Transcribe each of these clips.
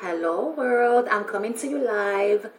Hello world, I'm coming to you live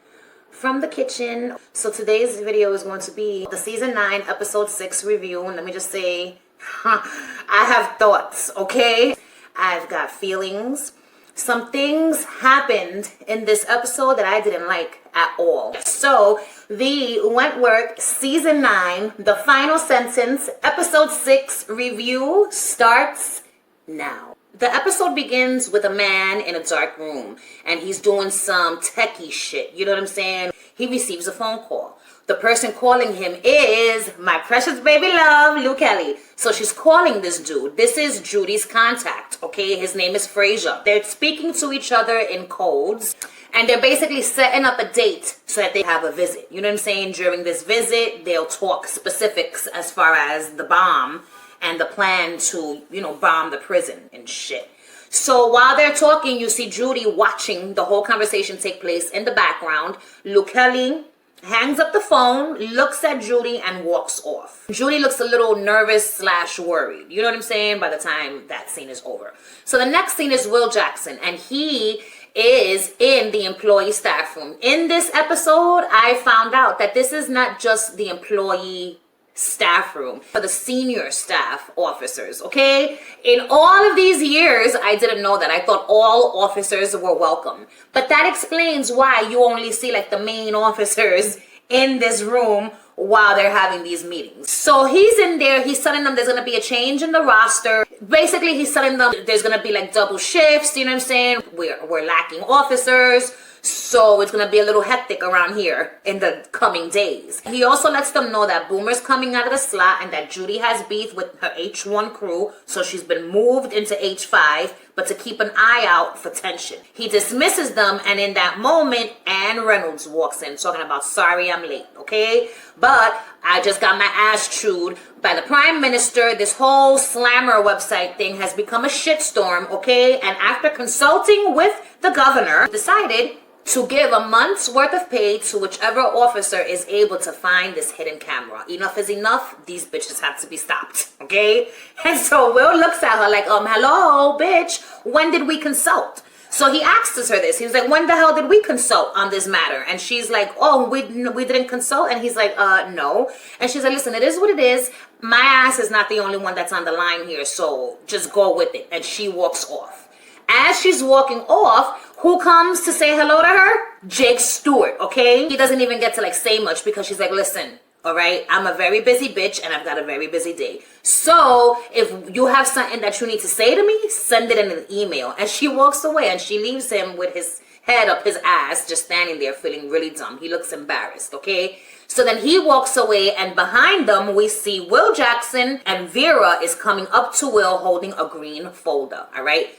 from the kitchen. So today's video is going to be the season 9 episode 6 review. And let me just say, I have thoughts, okay? I've got feelings. Some things happened in this episode that I didn't like at all. So the Wentworth season 9, the final sentence, episode 6 review starts now. The episode begins with a man in a dark room and he's doing some techie shit. You know what I'm saying? He receives a phone call. The person calling him is my precious baby love, Luke Kelly. So she's calling this dude. This is Judy's contact, okay? His name is Fraser. They're speaking to each other in codes and they're basically setting up a date so that they have a visit. You know what I'm saying? During this visit, they'll talk specifics as far as the bomb and the plan to, bomb the prison and shit. So while they're talking, you see Judy watching the whole conversation take place in the background. Luke Kelly hangs up the phone, looks at Judy, and walks off. Judy looks a little nervous / worried. You know what I'm saying? By the time that scene is over. So the next scene is Will Jackson, and he is in the employee staff room. In this episode, I found out that this is not just the employee staff room for the senior staff officers, okay? In all of these years, I didn't know that. I thought all officers were welcome. But that explains why you only see like the main officers in this room while they're having these meetings. So he's in there, he's telling them there's gonna be a change in the roster. Basically, he's telling them there's gonna be like double shifts, you know what I'm saying? We're lacking officers. So it's going to be a little hectic around here in the coming days. He also lets them know that Boomer's coming out of the slot and that Judy has beef with her H1 crew. So she's been moved into H5, but to keep an eye out for tension. He dismisses them, and in that moment, Ann Reynolds walks in talking about, sorry I'm late, okay? But I just got my ass chewed by the Prime Minister. This whole Slammer website thing has become a shitstorm, okay? And after consulting with the governor, decided to give a month's worth of pay to whichever officer is able to find this hidden camera. Enough is enough. These bitches have to be stopped, okay? And so Will looks at her like, hello, bitch. When did we consult? So he asks her this. He was like, when the hell did we consult on this matter? And she's like, oh, we didn't consult? And he's like, no. And she's like, listen, it is what it is. My ass is not the only one that's on the line here, so just go with it. And she walks off. As she's walking off, who comes to say hello to her? Jake Stewart, okay? He doesn't even get to say much because she's like, listen, all right, I'm a very busy bitch and I've got a very busy day. So if you have something that you need to say to me, send it in an email. And she walks away and she leaves him with his head up his ass, just standing there feeling really dumb. He looks embarrassed, okay? So then he walks away, and behind them we see Will Jackson, and Vera is coming up to Will holding a green folder, all right?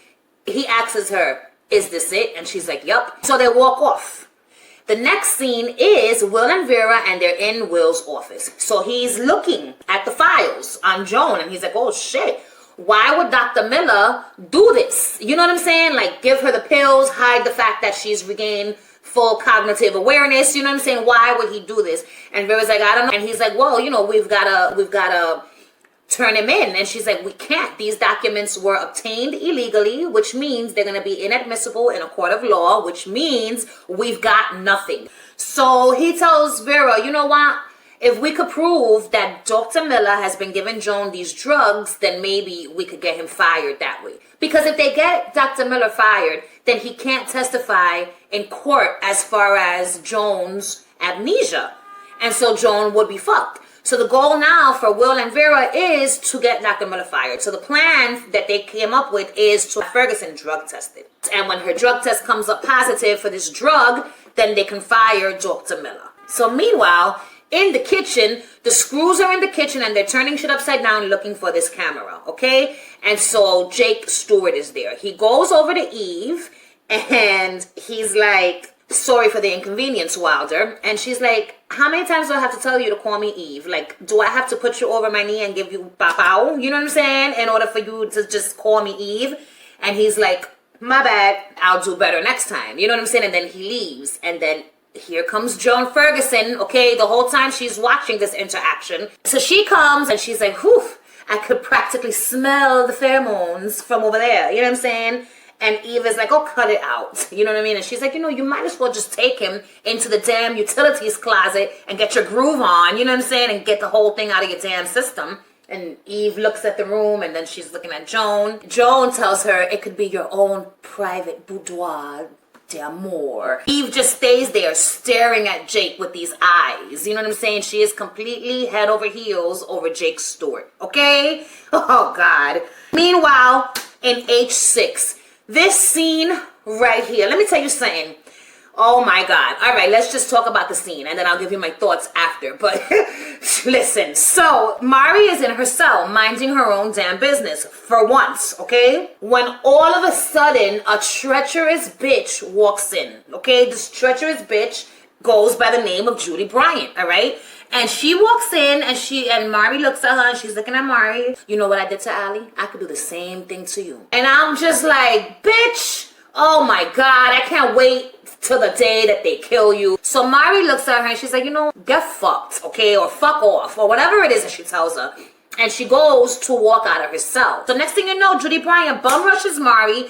He asks her, is this it? And she's like, yup. So they walk off. The next scene is Will and Vera, and they're in Will's office. So he's looking at the files on Joan, and he's like, oh shit, why would Dr. Miller do this? You know what I'm saying? Like, give her the pills, hide the fact that she's regained full cognitive awareness. You know what I'm saying? Why would he do this? And Vera's like, I don't know. And he's like, well, we've gotta turn him in. And she's like, we can't. These documents were obtained illegally, which means they're going to be inadmissible in a court of law, which means we've got nothing. So he tells Vera, you know what? If we could prove that Dr. Miller has been giving Joan these drugs, then maybe we could get him fired that way. Because if they get Dr. Miller fired, then he can't testify in court as far as Joan's amnesia. And so Joan would be fucked. So the goal now for Will and Vera is to get Dr. Miller fired. So the plan that they came up with is to have Ferguson drug tested. And when her drug test comes up positive for this drug, then they can fire Dr. Miller. So meanwhile, in the kitchen, the screws are in the kitchen and they're turning shit upside down looking for this camera, okay? And so Jake Stewart is there. He goes over to Eve and he's like, sorry for the inconvenience, Wilder. And she's like, how many times do I have to tell you to call me Eve? Like, do I have to put you over my knee and give you pow? You know what I'm saying? In order for you to just call me Eve? And he's like, my bad, I'll do better next time. You know what I'm saying? And then he leaves. And then here comes Joan Ferguson, okay? The whole time she's watching this interaction. So she comes and she's like, whew, I could practically smell the pheromones from over there. You know what I'm saying? And Eve is like, oh, cut it out. You know what I mean? And she's like, you know, you might as well just take him into the damn utilities closet and get your groove on, you know what I'm saying? And get the whole thing out of your damn system. And Eve looks at the room, and then she's looking at Joan. Joan tells her it could be your own private boudoir d'amour. Eve just stays there staring at Jake with these eyes. You know what I'm saying? She is completely head over heels over Jake Stewart. Okay? Oh, God. Meanwhile, in H6, this scene right here, let me tell you something. Oh my God. All right, let's just talk about the scene and then I'll give you my thoughts after. But listen, so Mari is in her cell minding her own damn business for once, okay? When all of a sudden a treacherous bitch walks in, okay? This treacherous bitch goes by the name of Judy Bryant, all right? And she walks in and Mari looks at her and she's looking at Mari. You know what I did to Allie? I could do the same thing to you. And I'm just like, bitch, oh my God, I can't wait till the day that they kill you. So Mari looks at her and she's like, you know, get fucked, okay? Or fuck off, or whatever it is that she tells her. And she goes to walk out of her cell. So next thing you know, Judy Bryant bum rushes Mari.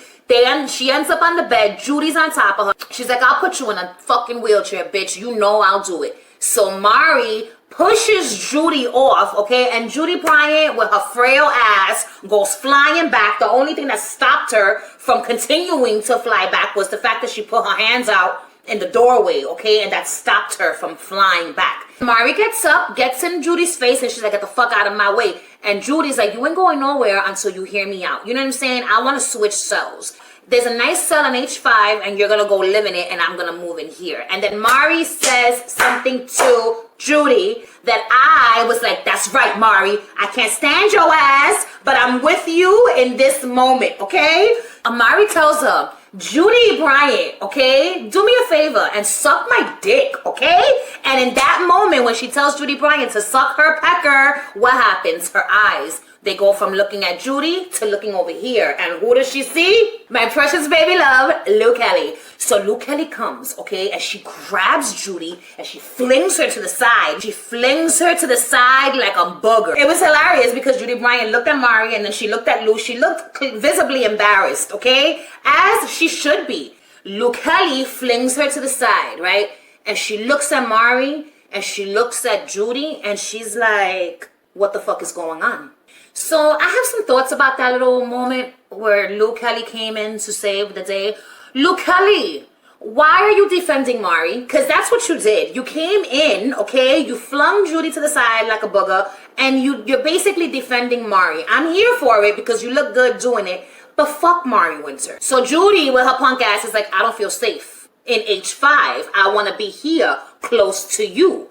She ends up on the bed. Judy's on top of her. She's like, I'll put you in a fucking wheelchair, bitch. You know I'll do it. So Mari pushes Judy off, okay? And Judy Bryant, with her frail ass, goes flying back. The only thing that stopped her from continuing to fly back was the fact that she put her hands out in the doorway, okay? And that stopped her from flying back. Mari gets up, gets in Judy's face, and she's like, get the fuck out of my way. And Judy's like, you ain't going nowhere until you hear me out. You know what I'm saying? I want to switch cells. There's a nice cell on H5 and you're going to go live in it and I'm going to move in here. And then Mari says something to Judy that I was like, that's right, Mari. I can't stand your ass, but I'm with you in this moment, okay? Mari tells her, Judy Bryant, okay, do me a favor and suck my dick, okay? And in that moment when she tells Judy Bryant to suck her pecker, what happens? Her eyes, they go from looking at Judy to looking over here. And who does she see? My precious baby love, Luke Kelly. So Luke Kelly comes, okay, and she grabs Judy and she flings her to the side. She flings her to the side like a booger. It was hilarious because Judy Bryant looked at Mari and then she looked at Luke. She looked visibly embarrassed, okay, as she should be. Luke Kelly flings her to the side, right? And she looks at Mari and she looks at Judy and she's like, what the fuck is going on? So I have some thoughts about that little moment where Luke Kelly came in to save the day. Luke Kelly, why are you defending Mari? Because that's what you did. You came in, okay? You flung Judy to the side like a booger, and you're basically defending Mari. I'm here for it because you look good doing it, but fuck Mari Winter. So Judy, with her punk ass, is like, I don't feel safe in H5. I want to be here close to you.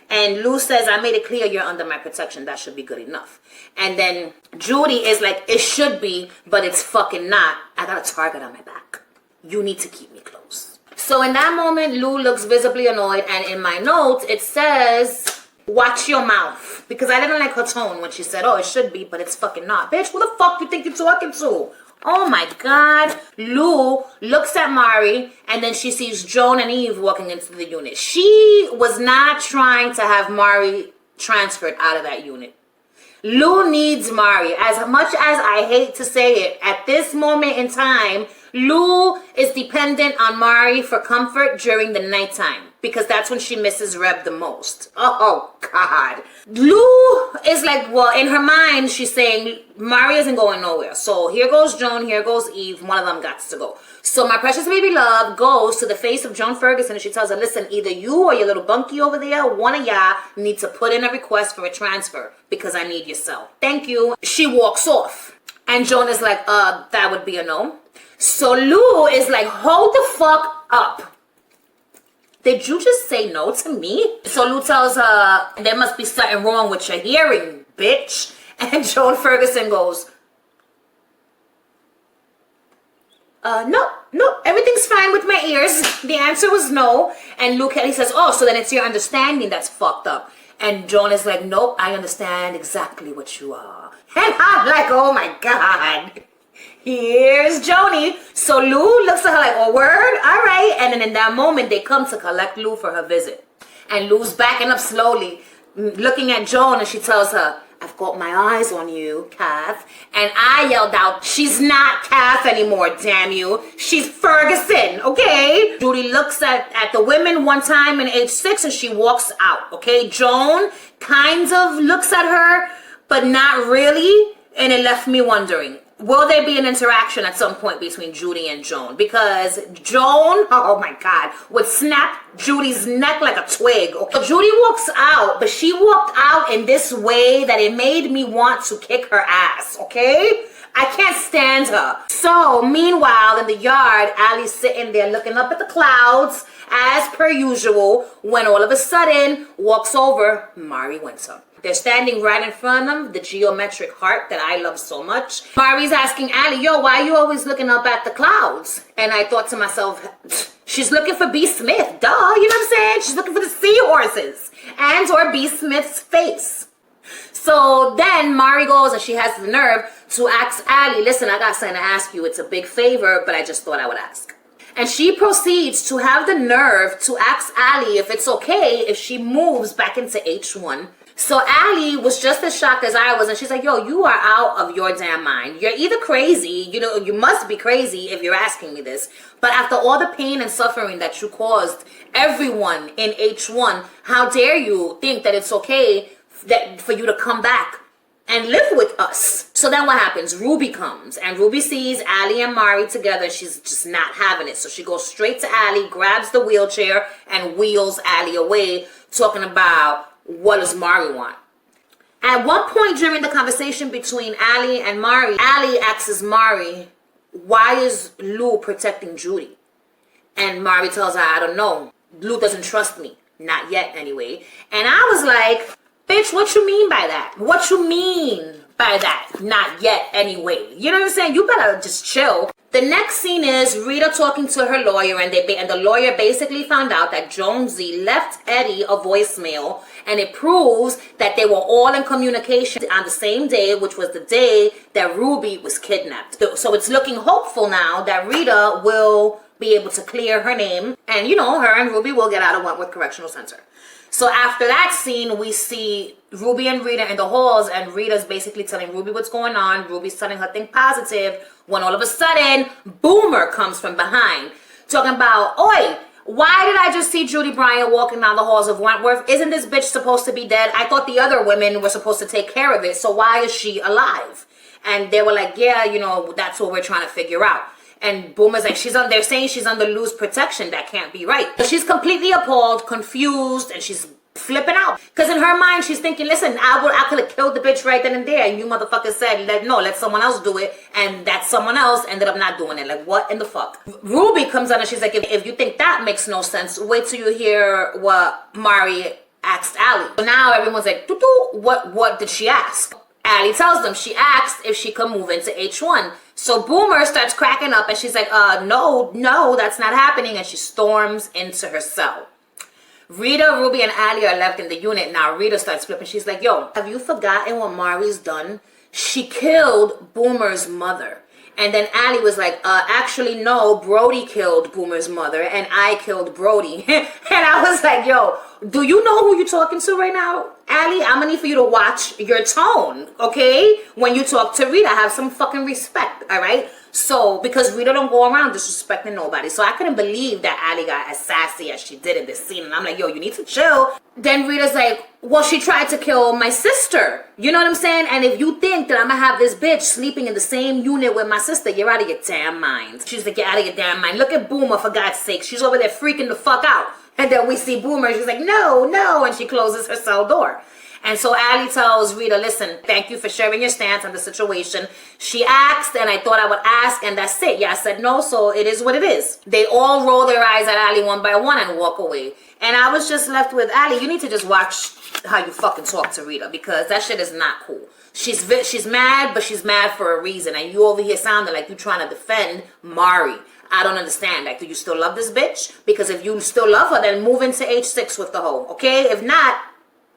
And Lou says, I made it clear you're under my protection. That should be good enough. And then Judy is like, it should be, but it's fucking not. I got a target on my back. You need to keep me close. So in that moment, Lou looks visibly annoyed. And in my notes, it says, watch your mouth. Because I didn't like her tone when she said, oh, it should be, but it's fucking not. Bitch, who the fuck you think you're talking to? Oh my God. Lou looks at Mari and then she sees Joan and Eve walking into the unit. She was not trying to have Mari transferred out of that unit. Lou needs Mari. As much as I hate to say it, at this moment in time, Lou is dependent on Mari for comfort during the nighttime. Because that's when she misses Reb the most. Oh, God. Lou is like, well, in her mind, she's saying, Mari isn't going nowhere. So here goes Joan, here goes Eve. One of them got to go. So my precious baby love goes to the face of Joan Ferguson and she tells her, listen, either you or your little bunkie over there, one of y'all need to put in a request for a transfer because I need your cell. Thank you. She walks off. And Joan is like, that would be a no. So Lou is like, hold the fuck up. Did you just say no to me? So Lou tells her, there must be something wrong with your hearing, bitch. And Joan Ferguson goes, no, everything's fine with my ears. The answer was no. And Lou Kelly says, oh, so then it's your understanding that's fucked up. And Joan is like, nope, I understand exactly what you are. And I'm like, oh my God. Here's Joni. So Lou looks at her like, oh, word? All right. And then in that moment, they come to collect Lou for her visit. And Lou's backing up slowly, looking at Joan, and she tells her, I've got my eyes on you, Kath. And I yelled out, she's not Kath anymore, damn you. She's Ferguson, okay? Judy looks at the women one time in H6 and she walks out, okay? Joan kind of looks at her, but not really. And it left me wondering, will there be an interaction at some point between Judy and Joan? Because Joan, oh my God, would snap Judy's neck like a twig. Okay? Judy walks out, but she walked out in this way that it made me want to kick her ass, okay? I can't stand her. So, meanwhile, in the yard, Allie's sitting there looking up at the clouds, as per usual, when all of a sudden, walks over Mari Winter. They're standing right in front of them, the geometric heart that I love so much. Mari's asking Allie, yo, why are you always looking up at the clouds? And I thought to myself, she's looking for B. Smith, duh, you know what I'm saying? She's looking for the seahorses and or B. Smith's face. So then Mari goes and she has the nerve to ask Allie, listen, I got something to ask you. It's a big favor, but I just thought I would ask. And she proceeds to have the nerve to ask Allie if it's okay if she moves back into H1. So Allie was just as shocked as I was, and she's like, yo, you are out of your damn mind. You're either crazy, you know, you must be crazy if you're asking me this. But after all the pain and suffering that you caused everyone in H1, how dare you think that it's okay for you to come back and live with us? So then what happens? Ruby comes, and Ruby sees Allie and Mari together. She's just not having it. So she goes straight to Allie, grabs the wheelchair, and wheels Allie away, talking about, what does Mari want? At one point during the conversation between Allie and Mari, Allie asks Mari, why is Lou protecting Judy? And Mari tells her, I don't know. Lou doesn't trust me. Not yet, anyway. And I was like, bitch, what you mean by that? What you mean by that? Not yet, anyway. You know what I'm saying? You better just chill. The next scene is Rita talking to her lawyer, and the lawyer basically found out that Jonesy left Eddie a voicemail, and it proves that they were all in communication on the same day, which was the day that Ruby was kidnapped. So it's looking hopeful now that Rita will be able to clear her name, and you know, her and Ruby will get out of Wentworth Correctional Center. So after that scene, we see Ruby and Rita in the halls, and Rita's basically telling Ruby what's going on. Ruby's telling her think positive, when all of a sudden, Boomer comes from behind, talking about, oi, why did I just see Judy Bryant walking down the halls of Wentworth? Isn't this bitch supposed to be dead? I thought the other women were supposed to take care of it, so why is she alive? And they were like, yeah, you know, that's what we're trying to figure out. And Boomer's like, they're saying she's under Lou's protection. That can't be right. So she's completely appalled, confused, and she's flipping out. Because in her mind, she's thinking, listen, I could have killed the bitch right then and there. And you motherfuckers said, let someone else do it. And that someone else ended up not doing it. Like, what in the fuck? Ruby comes on and she's like, if you think that makes no sense, wait till you hear what Mari asked Allie. So now everyone's like, what did she ask? Allie tells them she asked if she could move into H1. So Boomer starts cracking up and she's like, no, that's not happening. And she storms into her cell. Rita, Ruby, and Allie are left in the unit. Now Rita starts flipping. She's like, yo, have you forgotten what Mari's done? She killed Boomer's mother. And then Allie was like, actually, no, Brody killed Boomer's mother and I killed Brody. And I was like, yo, do you know who you're talking to right now? Allie, I'm gonna need for you to watch your tone, okay? When you talk to Rita, have some fucking respect, all right? So, because Rita don't go around disrespecting nobody. So I couldn't believe that Allie got as sassy as she did in this scene. And I'm like, yo, you need to chill. Then Rita's like, well, she tried to kill my sister. You know what I'm saying? And if you think that I'm gonna have this bitch sleeping in the same unit with my sister, you're out of your damn mind. She's like, you're out of your damn mind. Look at Boomer, for God's sake. She's over there freaking the fuck out. And then we see Boomer, she's like, no, and she closes her cell door. And so Allie tells Rita, listen, thank you for sharing your stance on the situation. She asked, and I thought I would ask, and that's it. Yeah, I said no, so it is what it is. They all roll their eyes at Allie one by one and walk away. And I was just left with, Allie, you need to just watch how you fucking talk to Rita, because that shit is not cool. She's mad, but she's mad for a reason. And you over here sounding like you're trying to defend Mari. I don't understand. Like, do you still love this bitch? Because if you still love her, then move into H6 with the hoe, okay? If not,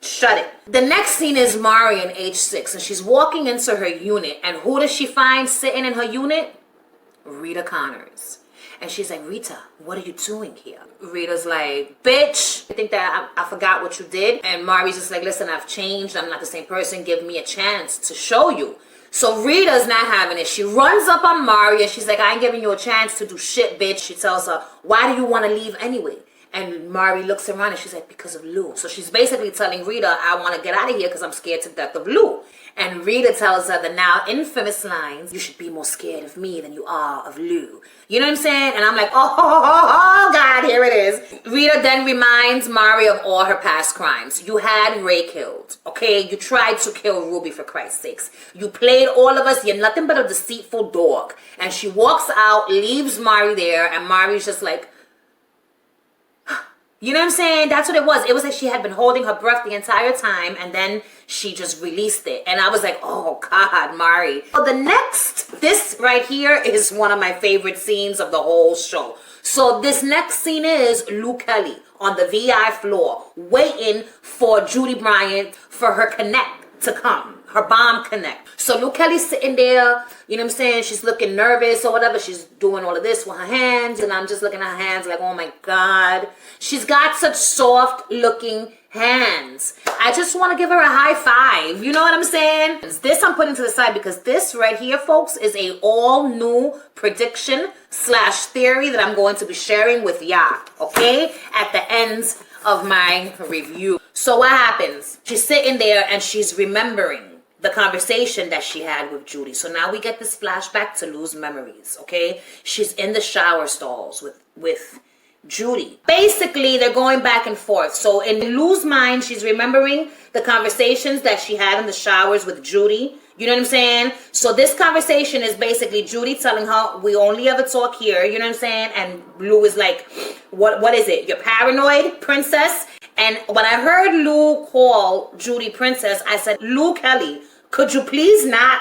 shut it. The next scene is Mari in H6, and she's walking into her unit. And who does she find sitting in her unit? Rita Connors. And she's like, Rita, what are you doing here? Rita's like, bitch, I think that I forgot what you did. And Mari's just like, listen, I've changed. I'm not the same person. Give me a chance to show you. So Rita's not having it. She runs up on Mari and she's like, I ain't giving you a chance to do shit, bitch. She tells her, why do you want to leave anyway? And Mari looks around and she's like, because of Lou. So she's basically telling Rita, I want to get out of here because I'm scared to death of Lou. And Rita tells her the now infamous lines, you should be more scared of me than you are of Lou. You know what I'm saying? And I'm like, oh God, here it is. Rita then reminds Mari of all her past crimes. You had Ray killed, okay? You tried to kill Ruby, for Christ's sakes. You played all of us. You're nothing but a deceitful dog. And she walks out, leaves Mari there, and Mari's just like, you know what I'm saying? That's what it was. It was like she had been holding her breath the entire time and then she just released it. And I was like, oh God, Mari. So this right here is one of my favorite scenes of the whole show. So this next scene is Lou Kelly on the VI floor waiting for Judy Bryant for her connect to come. Her bomb connect. So Lou Kelly's sitting there, you know what I'm saying? She's looking nervous or whatever. She's doing all of this with her hands. And I'm just looking at her hands like, oh my God. She's got such soft looking hands. I just want to give her a high five. You know what I'm saying? This I'm putting to the side because this right here, folks, is a all new prediction / theory that I'm going to be sharing with y'all. Okay? At the end of my review. So what happens? She's sitting there and she's remembering the conversation that she had with Judy. So now we get this flashback to Lou's memories, okay? She's in the shower stalls with Judy. Basically, they're going back and forth. So in Lou's mind, she's remembering the conversations that she had in the showers with Judy. You know what I'm saying? So this conversation is basically Judy telling her, we only ever talk here. You know what I'm saying? And Lou is like, what is it? You're paranoid, princess? And when I heard Lou call Judy princess, I said, Lou Kelly, could you please not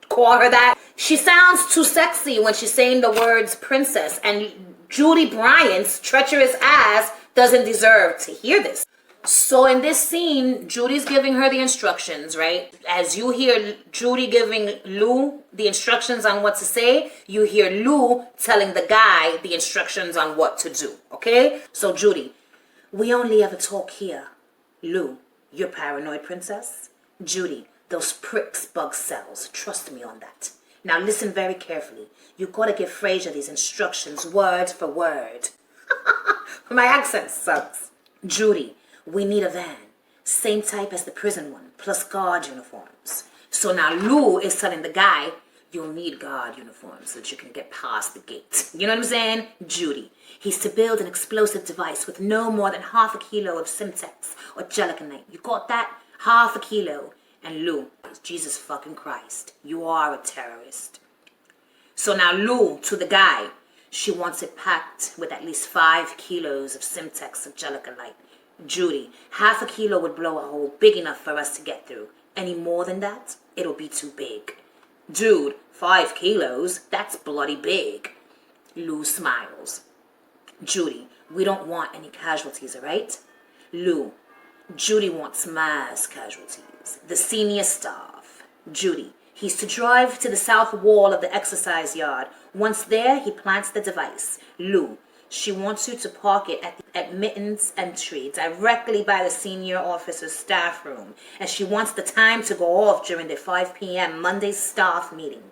call her that? She sounds too sexy when she's saying the words princess. And Judy Bryant's treacherous ass doesn't deserve to hear this. So in this scene, Judy's giving her the instructions, right? As you hear Judy giving Lou the instructions on what to say, you hear Lou telling the guy the instructions on what to do, okay? So Judy, we only ever talk here. Lou, you're paranoid, princess. Judy, those pricks bug cells. Trust me on that. Now listen very carefully. You gotta give Fraser these instructions word for word. My accent sucks. Judy, we need a van. Same type as the prison one, plus guard uniforms. So now Lou is telling the guy, you'll need guard uniforms so that you can get past the gate. You know what I'm saying? Judy, he's to build an explosive device with no more than half a kilo of Simtex or gelicanite. You got that? Half a kilo. And Lou, Jesus fucking Christ, you are a terrorist. So now Lou, to the guy, she wants it packed with at least 5 kilos of Simtex or gelicanite. Judy, half a kilo would blow a hole big enough for us to get through. Any more than that, it'll be too big. Dude, 5 kilos? That's bloody big. Lou smiles. Judy, we don't want any casualties, all right? Lou, Judy wants mass casualties. The senior staff. Judy, he's to drive to the south wall of the exercise yard. Once there, he plants the device. Lou, she wants you to park it at the admittance entry directly by the senior officer's staff room. And she wants the time to go off during the 5 p.m. Monday staff meeting.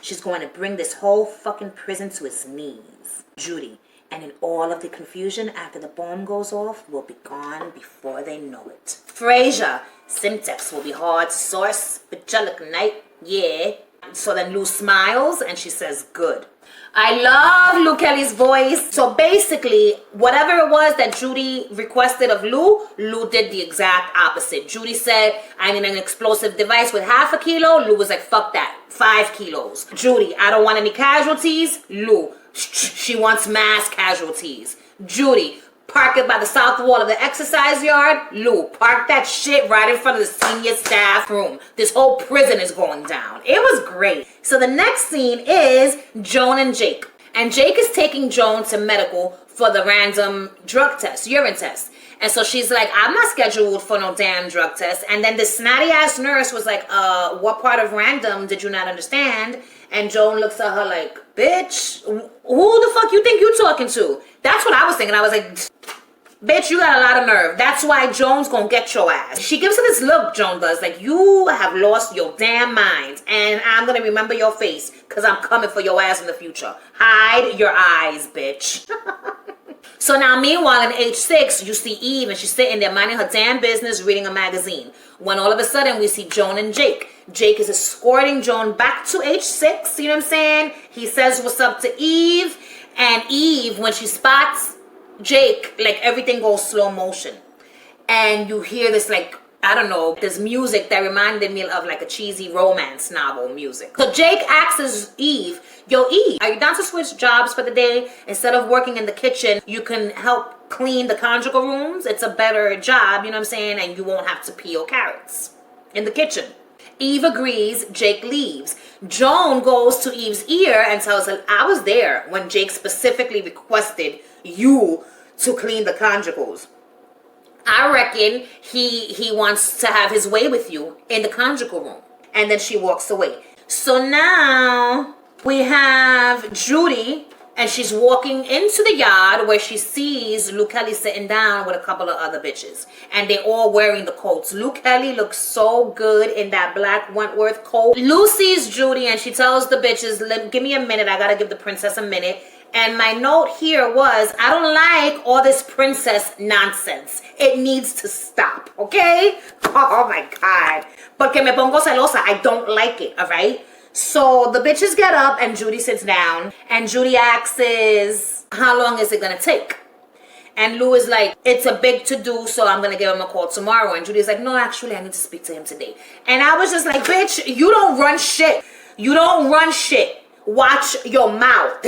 She's going to bring this whole fucking prison to its knees. Judy, and in all of the confusion after the bomb goes off, will be gone before they know it. Fraser, Simtex will be hard to source, but gelicanite, yeah. So then Lou smiles and she says, good. I love Lou Kelly's voice. So basically, whatever it was that Judy requested of Lou, Lou did the exact opposite. Judy said, I need an explosive device with half a kilo. Lou was like, fuck that, 5 kilos. Judy, I don't want any casualties. Lou, she wants mass casualties. Judy, park it by the south wall of the exercise yard. Lou, park that shit right in front of the senior staff room. This whole prison is going down. It was great. So the next scene is Joan and Jake. And Jake is taking Joan to medical for the random drug test, urine test. And so she's like, I'm not scheduled for no damn drug test. And then the snotty ass nurse was like, what part of random did you not understand? And Joan looks at her like, bitch, who the fuck you think you talking to? That's what I was thinking. I was like, bitch, you got a lot of nerve. That's why Joan's gonna get your ass. She gives her this look, Joan does, like, you have lost your damn mind, and I'm gonna remember your face, because I'm coming for your ass in the future. Hide your eyes, bitch. So now, meanwhile, in H6, you see Eve, and she's sitting there minding her damn business, reading a magazine. When all of a sudden, we see Joan and Jake. Jake is escorting Joan back to H6, you know what I'm saying? He says what's up to Eve, and Eve, when she spots Jake, like, everything goes slow motion. And you hear this, like, I don't know, this music that reminded me of, like, a cheesy romance novel music. So Jake asks Eve, yo, Eve, are you down to switch jobs for the day? Instead of working in the kitchen, you can help clean the conjugal rooms. It's a better job, you know what I'm saying? And you won't have to peel carrots in the kitchen. Eve agrees. Jake leaves. Joan goes to Eve's ear and tells her, I was there when Jake specifically requested you to clean the conjugals. I reckon he wants to have his way with you in the conjugal room. And then she walks away. So now we have Judy, and she's walking into the yard where she sees Luke Kelly sitting down with a couple of other bitches. And they're all wearing the coats. Luke Kelly looks so good in that black Wentworth coat. Lou sees Judy and she tells the bitches, give me a minute, I gotta give the princess a minute. And my note here was, I don't like all this princess nonsense. It needs to stop, okay? Oh my God. Porque me pongo celosa. I don't like it, all right? So the bitches get up and Judy sits down. And Judy asks, how long is it gonna take? And Lou is like, it's a big to-do, so I'm gonna give him a call tomorrow. And Judy's like, no, actually, I need to speak to him today. And I was just like, bitch, you don't run shit. You don't run shit. Watch your mouth.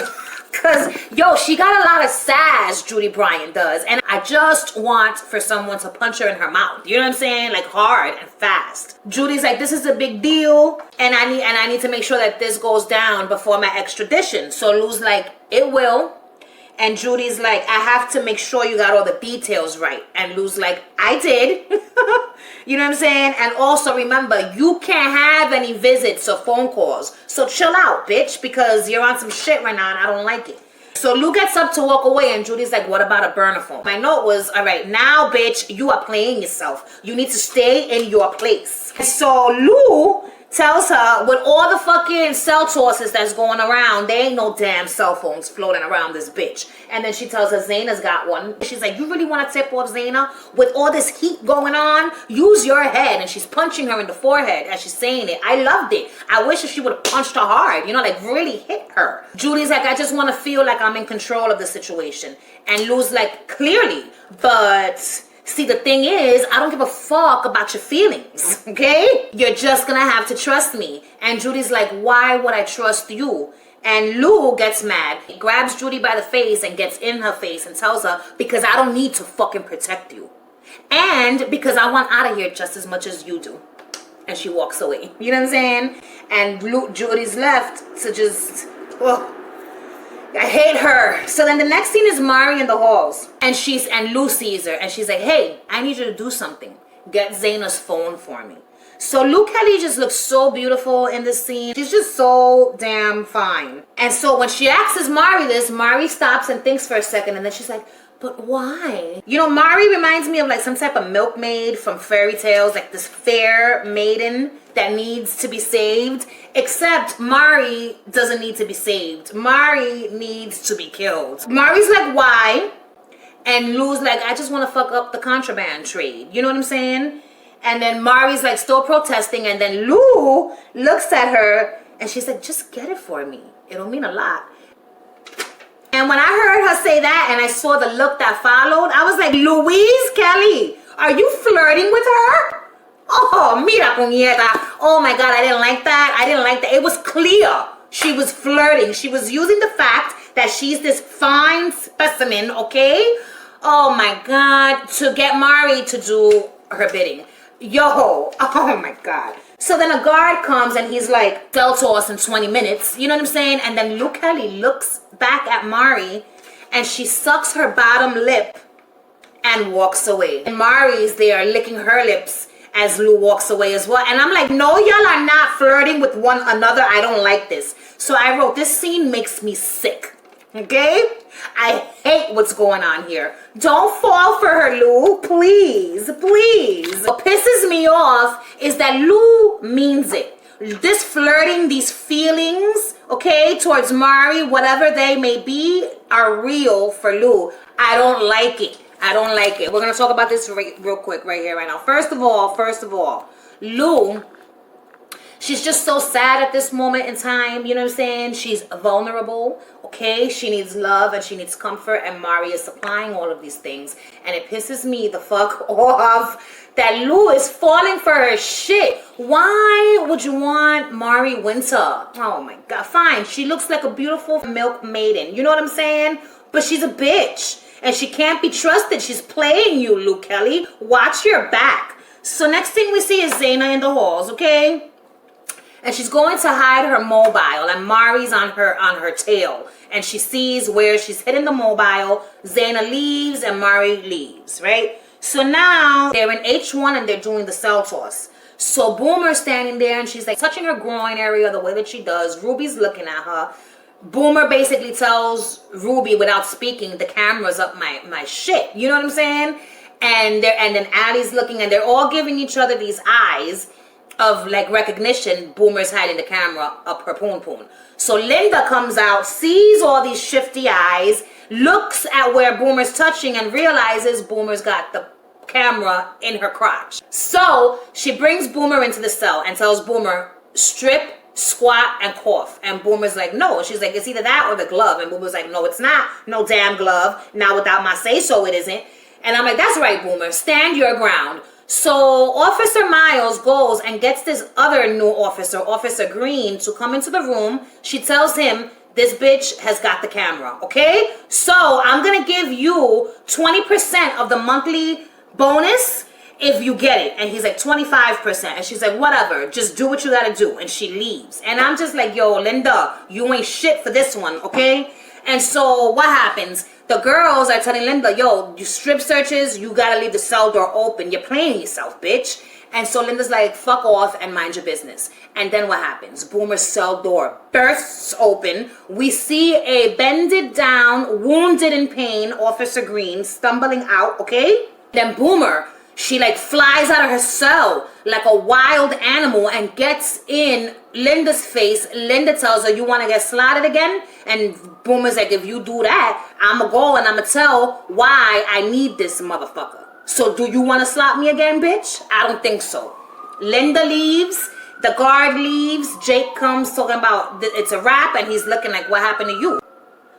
Because, yo, she got a lot of sass, Judy Bryant does. And I just want for someone to punch her in her mouth. You know what I'm saying? Like, hard and fast. Judy's like, this is a big deal. And I need to make sure that this goes down before my extradition. So Lou's like, it will. And Judy's like, I have to make sure you got all the details right. And Lou's like, I did. You know what I'm saying? And also remember, you can't have any visits or phone calls. So chill out, bitch, because you're on some shit right now and I don't like it. So Lou gets up to walk away and Judy's like, what about a burner phone? My note was, all right, now, bitch, you are playing yourself. You need to stay in your place. So Lou tells her, with all the fucking cell tosses that's going around, there ain't no damn cell phones floating around this bitch. And then she tells her Zaina's got one. She's like, you really want to tip off Zaina? With all this heat going on, use your head. And she's punching her in the forehead as she's saying it. I loved it. I wish she would have punched her hard, you know, like really hit her. Judy's like, I just want to feel like I'm in control of the situation. And Lou's like, clearly, but see, the thing is, I don't give a fuck about your feelings, okay? You're just gonna have to trust me. And Judy's like, why would I trust you? And Lou gets mad. He grabs Judy by the face and gets in her face and tells her, because I don't need to fucking protect you. And because I want out of here just as much as you do. And she walks away. You know what I'm saying? And Judy's left to just, oh, I hate her. So then the next scene is Mari in the halls. And Lou sees her and she's like, hey, I need you to do something. Get Zaina's phone for me. So Lou Kelly just looks so beautiful in this scene. She's just so damn fine. And so when she asks Mari this, Mari stops and thinks for a second and then she's like, but why? You know, Mari reminds me of like some type of milkmaid from fairy tales, like this fair maiden that needs to be saved. Except Mari doesn't need to be saved. Mari needs to be killed. Mari's like, why? And Lou's like, I just want to fuck up the contraband trade. You know what I'm saying? And then Mari's like still protesting. And then Lou looks at her and she's like, just get it for me. It'll mean a lot. And when I heard her say that and I saw the look that followed, I was like, Louise Kelly, are you flirting with her? Oh, mira puñeta. Oh my God, I didn't like that. I didn't like that. It was clear she was flirting. She was using the fact that she's this fine specimen, okay? Oh my God, to get Mari to do her bidding. Yo, oh my God. So then a guard comes and he's like, they'll toss in 20 minutes. You know what I'm saying? And then Luke Kelly looks back at Mari and she sucks her bottom lip and walks away. And Mari's there licking her lips as Lou walks away as well. And I'm like, no, y'all are not flirting with one another. I don't like this. So I wrote, this scene makes me sick. Okay? I hate what's going on here. Don't fall for her, Lou. Please, please. What pisses me off is that Lou means it. This flirting, these feelings, okay, towards Mari, whatever they may be, are real for Lou. I don't like it. I don't like it. We're going to talk about this real quick right here, right now. First of all, Lou, she's just so sad at this moment in time. You know what I'm saying? She's vulnerable, okay? She needs love and she needs comfort, and Mari is supplying all of these things. And it pisses me the fuck off that Lou is falling for her shit. Why would you want Mari Winter? Oh my God, fine. She looks like a beautiful milk maiden. You know what I'm saying? But she's a bitch. And she can't be trusted. She's playing you, Lou Kelly. Watch your back. So next thing we see is Zaina in the halls, okay? And she's going to hide her mobile, and Mari's on her tail. And she sees where she's hidden the mobile. Zaina leaves and Mari leaves, right? So now they're in H1 and they're doing the cell toss. So Boomer's standing there and she's like touching her groin area the way that she does. Ruby's looking at her. Boomer basically tells Ruby without speaking, the camera's up my shit. You know what I'm saying? And then Addie's looking, and they're all giving each other these eyes of like recognition. Boomer's hiding the camera up her poon poon. So Linda comes out, sees all these shifty eyes, looks at where Boomer's touching and realizes Boomer's got the camera in her crotch. So she brings Boomer into the cell and tells Boomer, strip, squat, and cough. And Boomer's like, no. She's like, it's either that or the glove. And Boomer's like, no, it's not. No damn glove. Now without my say so, it isn't. And I'm like, that's right, Boomer. Stand your ground. So Officer Miles goes and gets this other new officer, Officer Green, to come into the room. She tells him, this bitch has got the camera, okay? So I'm going to give you 20% of the monthly bonus if you get it. And he's like, 25%. And she's like, whatever, just do what you gotta do. And she leaves. And I'm just like, yo, Linda, you ain't shit for this one, okay? And so what happens? The girls are telling Linda, yo, you strip searches, you gotta leave the cell door open. You're playing yourself, bitch. And so Linda's like, fuck off and mind your business. And then what happens? Boomer's cell door bursts open. We see a bended down, wounded in pain Officer Green stumbling out, okay? Then Boomer, she like flies out of her cell like a wild animal and gets in Linda's face. Linda tells her, you want to get slotted again? And Boomer's like, if you do that, I'm going to go and I'm going to tell why I need this motherfucker. So do you want to slot me again, bitch? I don't think so. Linda leaves. The guard leaves. Jake comes talking about it's a wrap, and he's looking like, what happened to you?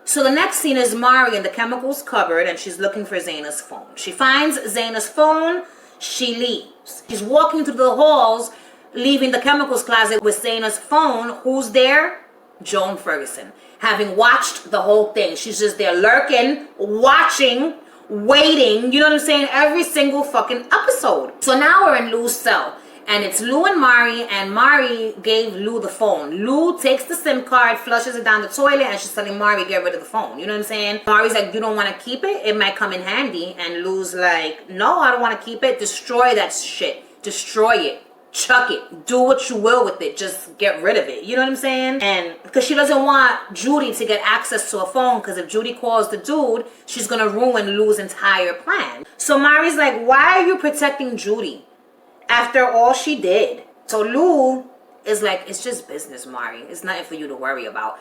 So the next scene is Mari in the chemicals cupboard, and she's looking for Zaina's phone. She finds Zaina's phone. She leaves. She's walking through the halls, leaving the chemicals closet with Zaina's phone. Who's there? Joan Ferguson. Having watched the whole thing. She's just there lurking, watching, waiting. You know what I'm saying? Every single fucking episode. So now we're in Lou's cell. And it's Lou and Mari gave Lou the phone. Lou takes the SIM card, flushes it down the toilet, and she's telling Mari, get rid of the phone. You know what I'm saying? Mari's like, you don't want to keep it? It might come in handy. And Lou's like, no, I don't want to keep it. Destroy that shit. Destroy it. Chuck it. Do what you will with it. Just get rid of it. You know what I'm saying? And because she doesn't want Judy to get access to a phone, because if Judy calls the dude, she's going to ruin Lou's entire plan. So Mari's like, why are you protecting Judy after all she did? So Lou is like, it's just business, Mari. It's nothing for you to worry about.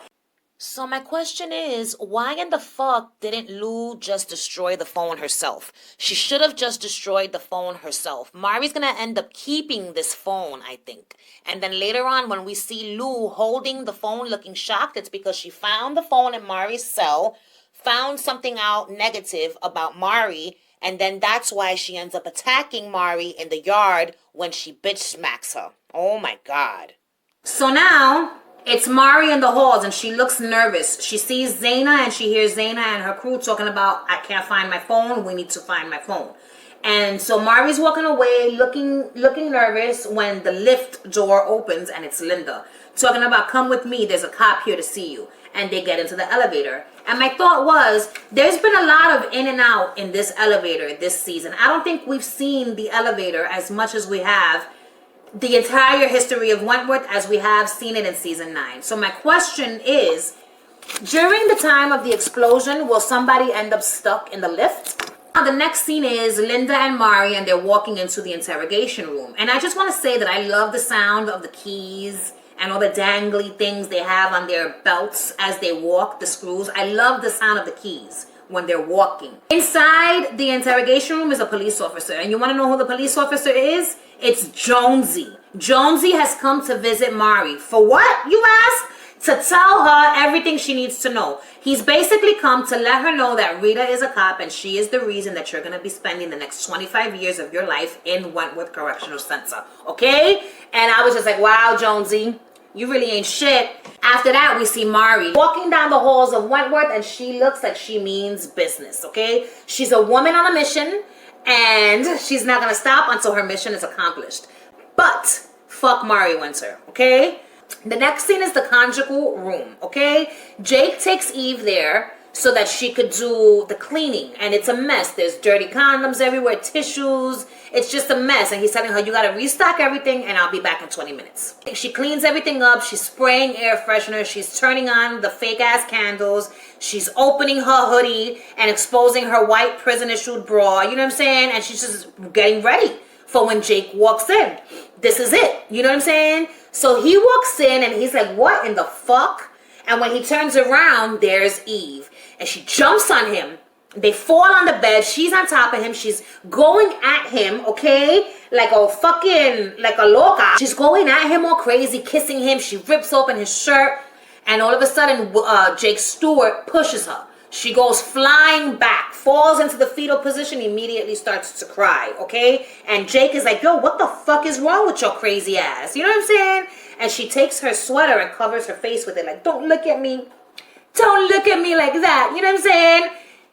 So my question is, why in the fuck didn't Lou just destroy the phone herself? She should have just destroyed the phone herself. Mari's gonna end up keeping this phone, I think. And then later on, when we see Lou holding the phone looking shocked, it's because she found the phone in Mari's cell, found something out negative about Mari, and then that's why she ends up attacking Mari in the yard when she bitch smacks her. Oh my God. So now it's Mari in the halls, and she looks nervous. She sees Zaina, and she hears Zaina and her crew talking about, I can't find my phone. We need to find my phone. And so Mari's walking away, looking nervous when the lift door opens and it's Linda. Talking about, come with me, there's a cop here to see you. And they get into the elevator. And my thought was, there's been a lot of in and out in this elevator this season. I don't think we've seen the elevator as much as we have the entire history of Wentworth as we have seen it in season 9. So my question is, during the time of the explosion, will somebody end up stuck in the lift? Now the next scene is Linda and Mari, and they're walking into the interrogation room. And I just want to say that I love the sound of the keys and all the dangly things they have on their belts as they walk, the screws. I love the sound of the keys when they're walking. Inside the interrogation room is a police officer. And you want to know who the police officer is? It's Jonesy. Jonesy has come to visit Mari. For what, you ask? To tell her everything she needs to know. He's basically come to let her know that Rita is a cop and she is the reason that you're going to be spending the next 25 years of your life in Wentworth Correctional Center. Okay? And I was just like, wow, Jonesy, you really ain't shit. After that, we see Mari walking down the halls of Wentworth, and she looks like she means business, okay? She's a woman on a mission, and she's not going to stop until her mission is accomplished. But fuck Mari Winter, okay? The next scene is the conjugal room, okay? Jake takes Eve there so that she could do the cleaning, and it's a mess. There's dirty condoms everywhere, tissues. It's just a mess, and he's telling her, you gotta restock everything, and I'll be back in 20 minutes. She cleans everything up. She's spraying air freshener. She's turning on the fake-ass candles. She's opening her hoodie and exposing her white prison-issued bra, you know what I'm saying? And she's just getting ready for when Jake walks in. This is it, you know what I'm saying? So he walks in, and he's like, what in the fuck? And when he turns around, there's Eve. And she jumps on him. They fall on the bed. She's on top of him. She's going at him, okay? Like a loca. She's going at him all crazy, kissing him. She rips open his shirt. And all of a sudden, Jake Stewart pushes her. She goes flying back, falls into the fetal position, immediately starts to cry, okay? And Jake is like, yo, what the fuck is wrong with your crazy ass? You know what I'm saying? And she takes her sweater and covers her face with it, like, don't look at me. Don't look at me like that. You know what I'm saying?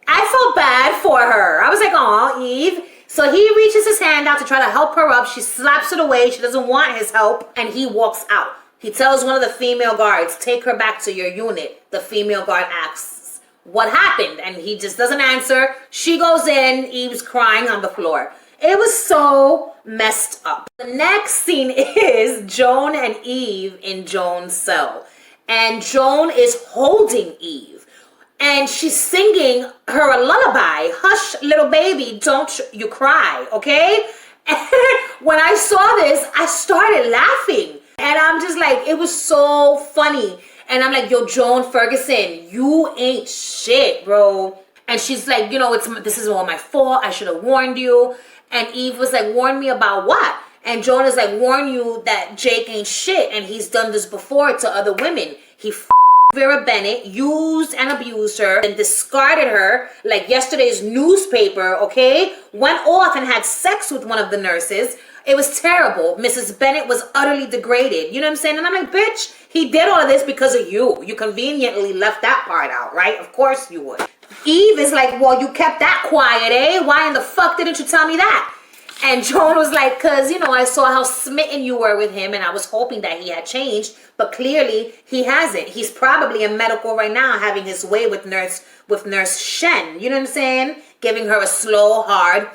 I felt bad for her. I was like, aw, Eve. So he reaches his hand out to try to help her up. She slaps it away. She doesn't want his help. And he walks out. He tells one of the female guards, take her back to your unit. The female guard asks, what happened? And he just doesn't answer. She goes in. Eve's crying on the floor. It was so messed up. The next scene is Joan and Eve in Joan's cell. And Joan is holding Eve. And she's singing her a lullaby. Hush, little baby, don't you cry, okay? And when I saw this, I started laughing. And I'm just like, it was so funny. And I'm like, yo, Joan Ferguson, you ain't shit, bro. And she's like, you know, this is all my fault. I should have warned you. And Eve was like, warn me about what? And Joan is like, warn you that Jake ain't shit. And he's done this before to other women. He Vera Bennett, used and abused her and discarded her like yesterday's newspaper, okay? Went off and had sex with one of the nurses. It was terrible. Mrs. Bennett was utterly degraded. You know what I'm saying? And I'm like, bitch, he did all of this because of you. You conveniently left that part out, right? Of course you would. Eve is like, well, you kept that quiet, eh? Why in the fuck didn't you tell me that? And Joan was like, because, you know, I saw how smitten you were with him and I was hoping that he had changed, but clearly he hasn't. He's probably in medical right now having his way with Nurse Shen. You know what I'm saying? Giving her a slow, hard.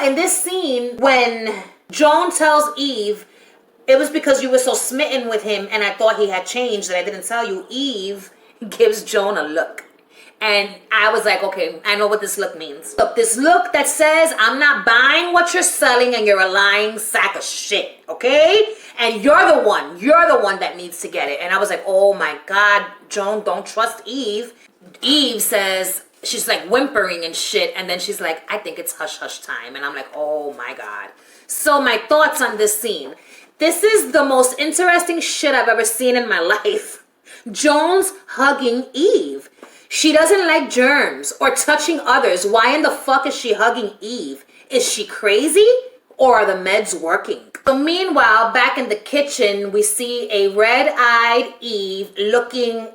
In this scene, when Joan tells Eve, it was because you were so smitten with him and I thought he had changed that I didn't tell you, Eve gives Joan a look. And I was like, okay, I know what this look means. Look, this look that says, I'm not buying what you're selling and you're a lying sack of shit, okay? And you're the one that needs to get it. And I was like, oh my God, Joan, don't trust Eve. Eve says, she's like whimpering and shit. And then she's like, I think it's hush hush time. And I'm like, oh my God. So my thoughts on this scene. This is the most interesting shit I've ever seen in my life. Joan's hugging Eve. She doesn't like germs or touching others. Why in the fuck is she hugging Eve? Is she crazy or are the meds working? So meanwhile, back in the kitchen, we see a red-eyed Eve looking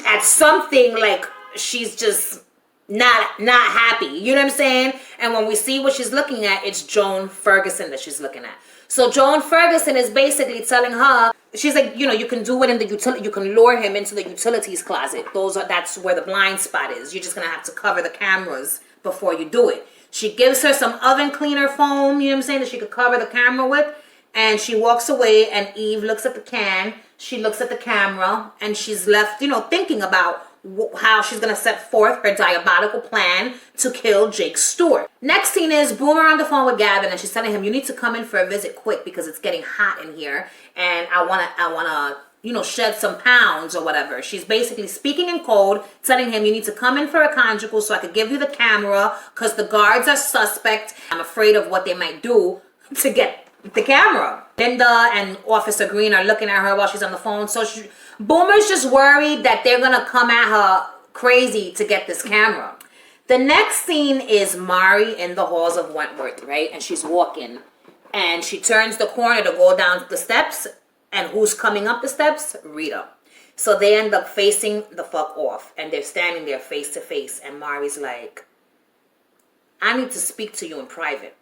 at something like she's just not happy. You know what I'm saying? And when we see what she's looking at, it's Joan Ferguson that she's looking at. So Joan Ferguson is basically telling her, she's like, you know, you can do it in the utility, you can lure him into the utilities closet. That's where the blind spot is. You're just gonna have to cover the cameras before you do it. She gives her some oven cleaner foam, you know what I'm saying, that she could cover the camera with. And she walks away, and Eve looks at the can, she looks at the camera, and she's left, you know, thinking about how she's going to set forth her diabolical plan to kill Jake Stewart. Next scene is Boomer on the phone with Gavin, and she's telling him, you need to come in for a visit quick because it's getting hot in here, and I want to, you know, shed some pounds or whatever. She's basically speaking in code, telling him, you need to come in for a conjugal so I could give you the camera because the guards are suspect. I'm afraid of what they might do to get the camera. Linda and Officer Green are looking at her while she's on the phone. So Boomer's just worried that they're going to come at her crazy to get this camera. The next scene is Mari in the halls of Wentworth, right? And she's walking. And she turns the corner to go down the steps. And who's coming up the steps? Rita. So they end up facing the fuck off. And they're standing there face to face. And Mari's like, I need to speak to you in private.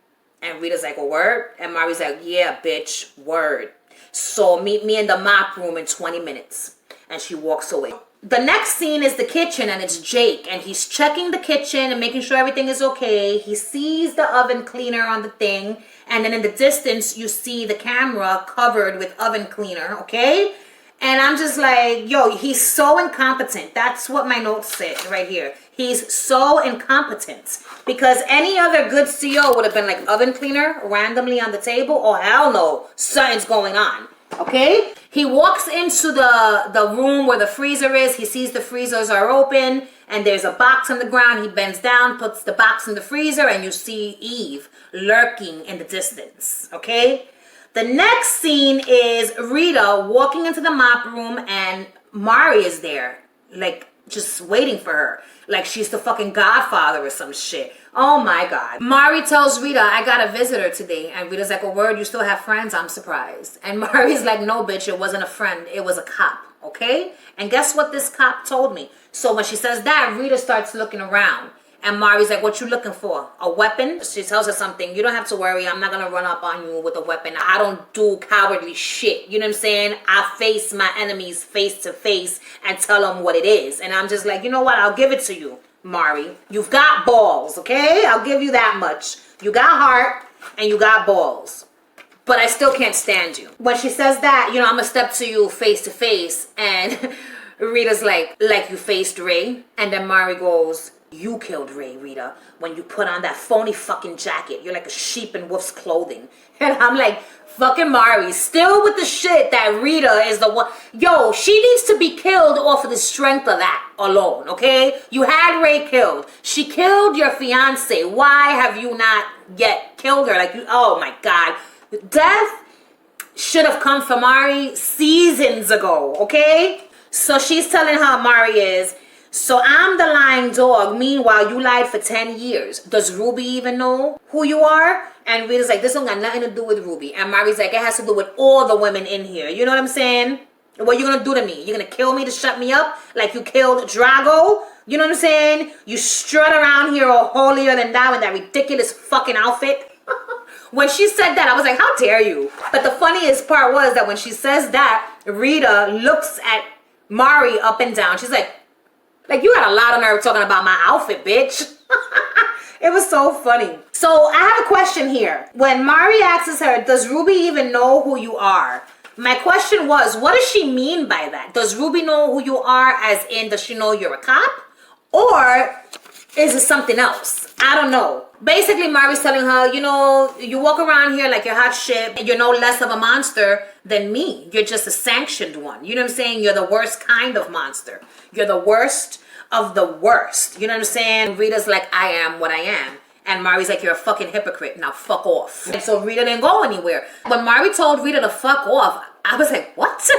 And Rita's like, a word? And Mari's like, yeah, bitch, word. So meet me in the mop room in 20 minutes. And she walks away. The next scene is the kitchen, and it's Jake. And he's checking the kitchen and making sure everything is okay. He sees the oven cleaner on the thing. And then in the distance, you see the camera covered with oven cleaner, okay? And I'm just like, yo, he's so incompetent. That's what my notes say right here. He's so incompetent. Because any other good CO would have been like oven cleaner randomly on the table. Oh, hell no. Something's going on. Okay? He walks into the room where the freezer is. He sees the freezers are open. And there's a box on the ground. He bends down, puts the box in the freezer. And you see Eve lurking in the distance. Okay? The next scene is Rita walking into the mop room. And Mari is there. Like, just waiting for her. Like she's the fucking godfather or some shit. Oh my God. Mari tells Rita, I got a visitor today. And Rita's like, a word, you still have friends? I'm surprised. And Mari's like, no, bitch, it wasn't a friend. It was a cop. Okay? And guess what this cop told me? So when she says that, Rita starts looking around. And Mari's like, what you looking for? A weapon? She tells her something. You don't have to worry. I'm not going to run up on you with a weapon. I don't do cowardly shit. You know what I'm saying? I face my enemies face to face and tell them what it is. And I'm just like, you know what? I'll give it to you, Mari. You've got balls, okay? I'll give you that much. You got heart and you got balls. But I still can't stand you. When she says that, you know, I'm going to step to you face to face. And Rita's like you faced Ray. And then Mari goes, you killed Ray, Rita, when you put on that phony fucking jacket. You're like a sheep in wolf's clothing. And I'm like, fucking Mari, still with the shit that Rita is the one. Yo, she needs to be killed off of the strength of that alone, okay? You had Ray killed. She killed your fiance. Why have you not yet killed her? Like, oh my God. Death should have come for Mari seasons ago, okay? So she's telling her Mari is, so I'm the lying dog. Meanwhile, you lied for 10 years. Does Ruby even know who you are? And Rita's like, this don't got nothing to do with Ruby. And Mari's like, it has to do with all the women in here. You know what I'm saying? What you gonna do to me? You gonna kill me to shut me up? Like you killed Drago? You know what I'm saying? You strut around here all holier than thou in that ridiculous fucking outfit. When she said that, I was like, how dare you? But the funniest part was that when she says that, Rita looks at Mari up and down. She's like, you got a lot of nerve talking about my outfit, bitch. It was so funny. So I have a question here. When Mari asks her, does Ruby even know who you are? My question was, what does she mean by that? Does Ruby know who you are, as in, does she know you're a cop? Or is it something else? I don't know. Basically, Mari's telling her, you know, you walk around here like you're hot shit and you're no less of a monster than me. You're just a sanctioned one. You know what I'm saying? You're the worst kind of monster. You're the worst of the worst. You know what I'm saying? Rita's like, I am what I am. And Mari's like, you're a fucking hypocrite. Now fuck off. And so Rita didn't go anywhere. When Mari told Rita to fuck off, I was like, what?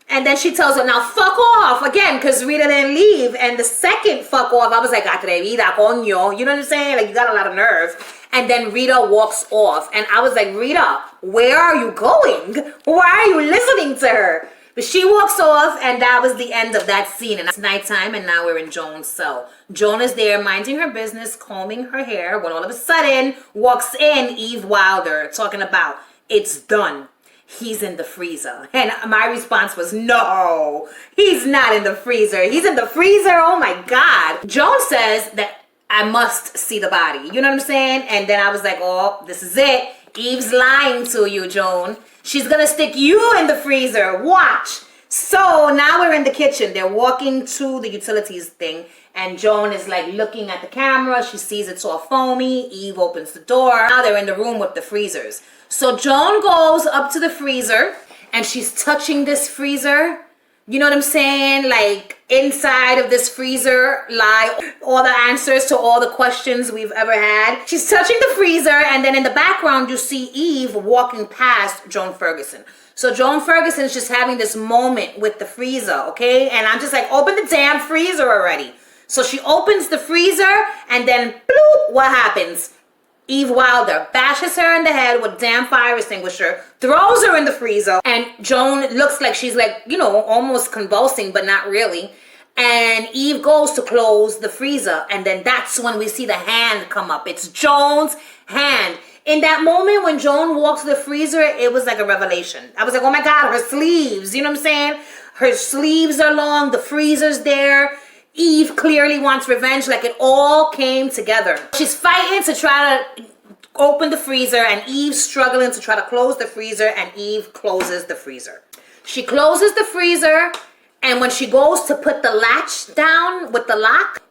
And then she tells her, now fuck off again, because Rita didn't leave. And the second fuck off, I was like, atrevida, coño. You know what I'm saying? Like, you got a lot of nerve. And then Rita walks off. And I was like, Rita, where are you going? Why are you listening to her? But she walks off, and that was the end of that scene. And it's nighttime, and now we're in Joan's cell. Joan is there minding her business, combing her hair, when all of a sudden walks in Eve Wilder talking about, it's done. He's in the freezer. And my response was, no, he's not in the freezer. He's in the freezer. Oh my God. Joan says that I must see the body. You know what I'm saying? And then I was like, oh, this is it. Eve's lying to you, Joan. She's gonna stick you in the freezer. Watch. So now we're in the kitchen. They're walking to the utilities thing. And Joan is like looking at the camera. She sees it's all foamy. Eve opens the door. Now they're in the room with the freezers. So Joan goes up to the freezer and she's touching this freezer. You know what I'm saying? Like inside of this freezer lie all the answers to all the questions we've ever had. She's touching the freezer, and then in the background you see Eve walking past Joan Ferguson. So Joan Ferguson's just having this moment with the freezer, okay? And I'm just like, open the damn freezer already. So she opens the freezer, and then bloop, what happens? Eve Wilder bashes her in the head with a damn fire extinguisher, throws her in the freezer, and Joan looks like she's like, you know, almost convulsing, but not really. And Eve goes to close the freezer, and then that's when we see the hand come up. It's Joan's hand. In that moment when Joan walks to the freezer, it was like a revelation. I was like, oh my God, her sleeves, you know what I'm saying? Her sleeves are long, the freezer's there. Eve clearly wants revenge, like it all came together. She's fighting to try to open the freezer, and Eve's struggling to try to close the freezer, and Eve closes the freezer. She closes the freezer, and when she goes to put the latch down with the lock,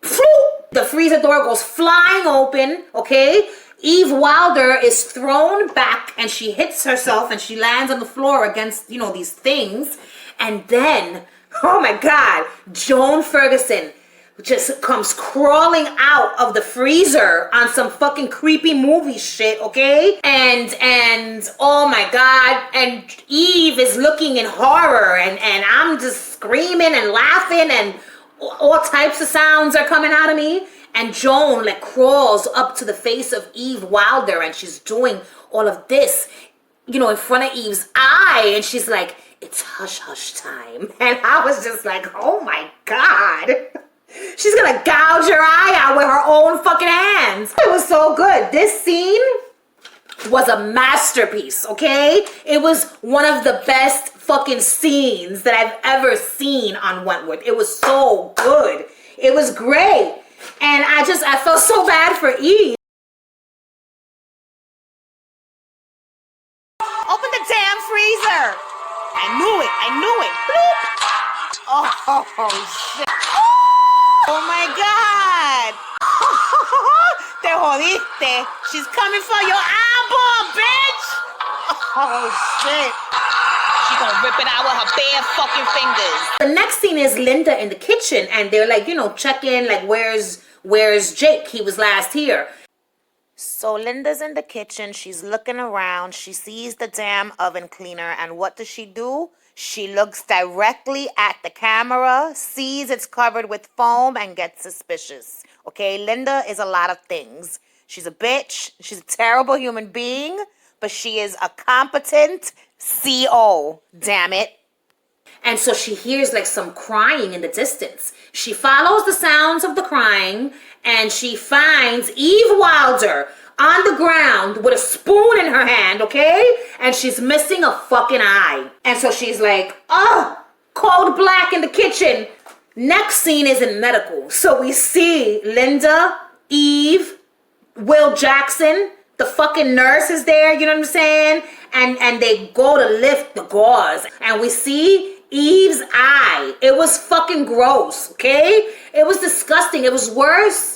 the freezer door goes flying open, okay? Eve Wilder is thrown back, and she hits herself, and she lands on the floor against, you know, these things. And then, oh my God, Joan Ferguson just comes crawling out of the freezer on some fucking creepy movie shit, okay? And oh my God, and Eve is looking in horror, and I'm just screaming and laughing, and all types of sounds are coming out of me. And Joan like crawls up to the face of Eve Wilder, and she's doing all of this, you know, in front of Eve's eye, and she's like, it's hush hush time. And I was just like, oh my God. She's gonna gouge your eye out with her own fucking hands. It was so good. This scene was a masterpiece, okay? It was one of the best fucking scenes that I've ever seen on Wentworth. It was so good. It was great. And I felt so bad for Eve. Open the damn freezer. I knew it. Bloop. Oh, shit. Oh my God. Te jodiste. She's coming for your eyeball, bitch. Oh, shit. She's gonna rip it out with her bare fucking fingers. The next scene is Linda in the kitchen, and they're like, you know, checking, like, where's Jake? He was last here. So Linda's in the kitchen. She's looking around. She sees the damn oven cleaner, and what does she do? She looks directly at the camera, sees it's covered with foam, and gets suspicious. Okay, Linda is a lot of things. She's a bitch. She's a terrible human being, but she is a competent CO. Damn it. And so she hears like some crying in the distance. She follows the sounds of the crying, and she finds Eve Wilder on the ground with a spoon in her hand, okay? And she's missing a fucking eye. And so she's like, oh, cold black in the kitchen. Next scene is in medical. So we see Linda, Eve, Will Jackson, the fucking nurse is there, you know what I'm saying? And they go to lift the gauze. And we see Eve's eye. It was fucking gross, okay? It was disgusting. It was worse.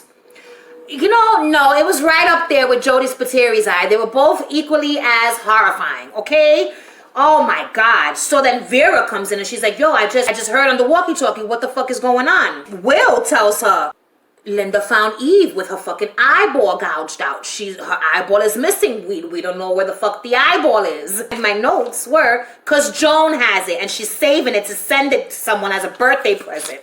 You know, no, it was right up there with Jodie Spateri's eye. They were both equally as horrifying, okay? Oh my God. So then Vera comes in and she's like, yo, I just heard on the walkie-talkie, what the fuck is going on? Will tells her, Linda found Eve with her fucking eyeball gouged out. Her eyeball is missing. We don't know where the fuck the eyeball is. And my notes were, because Joan has it and she's saving it to send it to someone as a birthday present.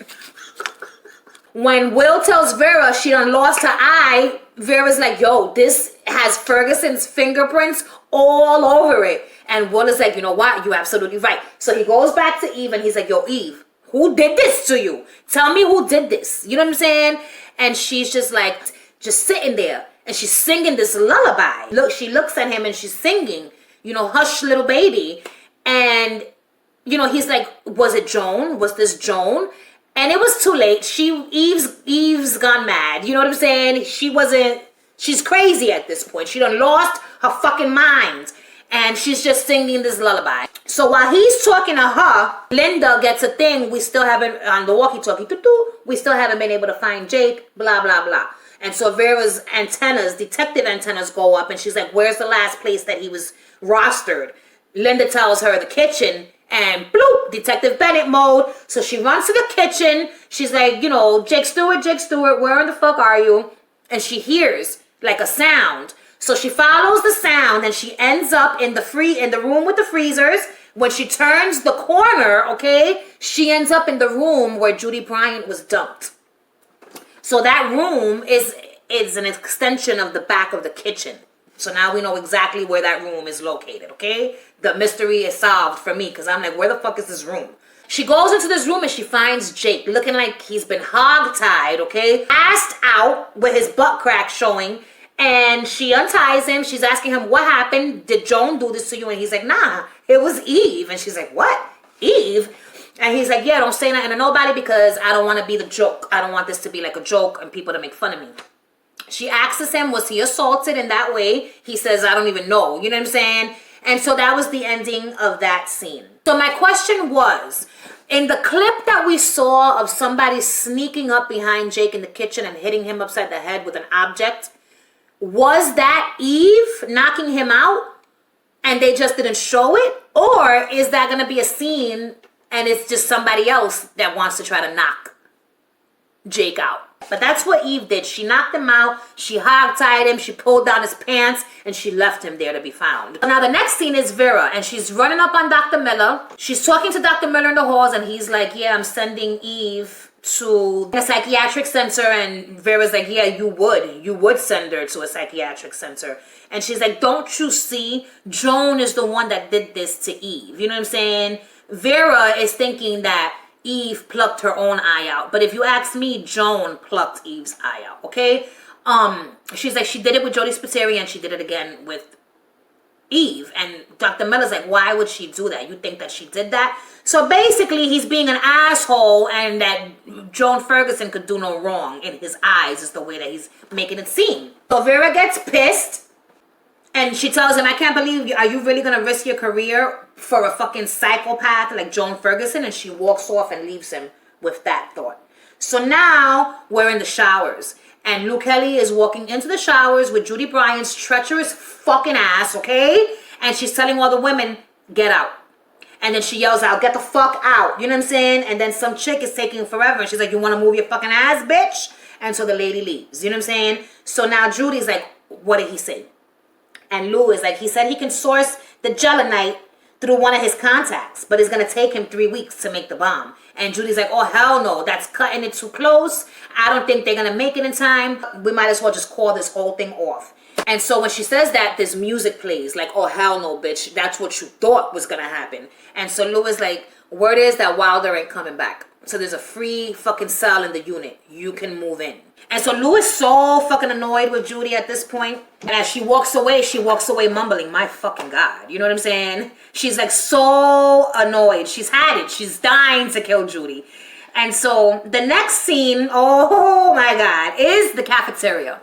When Will tells Vera she done lost her eye, Vera's like, yo, this has Ferguson's fingerprints all over it. And Will is like, you know what? You're absolutely right. So he goes back to Eve and he's like, yo, Eve, who did this to you? Tell me who did this. You know what I'm saying? And she's just like, just sitting there. And she's singing this lullaby. Look, she looks at him and she's singing, you know, hush, little baby. And, you know, he's like, was it Joan? Was this Joan? And it was too late. Eve's gone mad. You know what I'm saying? She's crazy at this point. She done lost her fucking mind. And she's just singing this lullaby. So while he's talking to her, Linda gets a thing. We still haven't, on the walkie-talkie, we still haven't been able to find Jake, blah, blah, blah. And so Vera's antennas, detective antennas go up. And she's like, where's the last place that he was rostered? Linda tells her the kitchen. And bloop, Detective Bennett mode. So she runs to the kitchen. She's like, you know, Jake Stewart, where in the fuck are you? And she hears like a sound. So she follows the sound and she ends up in the room with the freezers. When she turns the corner, okay, she ends up in the room where Judy Bryant was dumped. So that room is an extension of the back of the kitchen. So now we know exactly where that room is located, okay? The mystery is solved for me because I'm like, where the fuck is this room? She goes into this room and she finds Jake looking like he's been hog-tied, okay? Passed out with his butt crack showing. And she unties him. She's asking him, what happened? Did Joan do this to you? And he's like, nah, it was Eve. And she's like, what? Eve? And he's like, yeah, don't say nothing to nobody because I don't want to be the joke. I don't want this to be like a joke and people to make fun of me. She asks him, was he assaulted in that way? He says, I don't even know. You know what I'm saying? And so that was the ending of that scene. So my question was, in the clip that we saw of somebody sneaking up behind Jake in the kitchen and hitting him upside the head with an object, was that Eve knocking him out and they just didn't show it? Or is that going to be a scene and it's just somebody else that wants to try to knock Jake out? But that's what Eve did. She knocked him out, she hog-tied him, she pulled down his pants, and she left him there to be found. Now the next scene is Vera, and she's running up on Dr. Miller. She's talking to Dr. Miller in the halls, and he's like, yeah, I'm sending Eve to a psychiatric center. And Vera's like, yeah, you would send her to a psychiatric center. And she's like, don't you see, Joan is the one that did this to Eve. You know what I'm saying? Vera is thinking that Eve plucked her own eye out. But if you ask me, Joan plucked Eve's eye out, okay? She's like, she did it with Jody Spiteri and she did it again with Eve. And Dr. Miller's like, why would she do that? You think that she did that? So basically, he's being an asshole and that Joan Ferguson could do no wrong in his eyes is the way that he's making it seem. So Vera gets pissed. And she tells him, I can't believe you. Are you really going to risk your career for a fucking psychopath like Joan Ferguson? And she walks off and leaves him with that thought. So now we're in the showers. And Luke Kelly is walking into the showers with Judy Bryant's treacherous fucking ass, okay? And she's telling all the women, get out. And then she yells out, get the fuck out. You know what I'm saying? And then some chick is taking forever. And she's like, you want to move your fucking ass, bitch? And so the lady leaves. You know what I'm saying? So now Judy's like, what did he say? And Lou is like, he said he can source the gelinite through one of his contacts, but it's going to take him 3 weeks to make the bomb. And Judy's like, oh, hell no, that's cutting it too close. I don't think they're going to make it in time. We might as well just call this whole thing off. And so when she says that, this music plays like, oh, hell no, bitch. That's what you thought was going to happen. And so Lou is like, word is that Wilder ain't coming back. So there's a free fucking cell in the unit. You can move in. And so Lou is so fucking annoyed with Judy at this point. And as she walks away mumbling, my fucking God. You know what I'm saying? She's like so annoyed. She's had it. She's dying to kill Judy. And so the next scene, oh my God, is the cafeteria.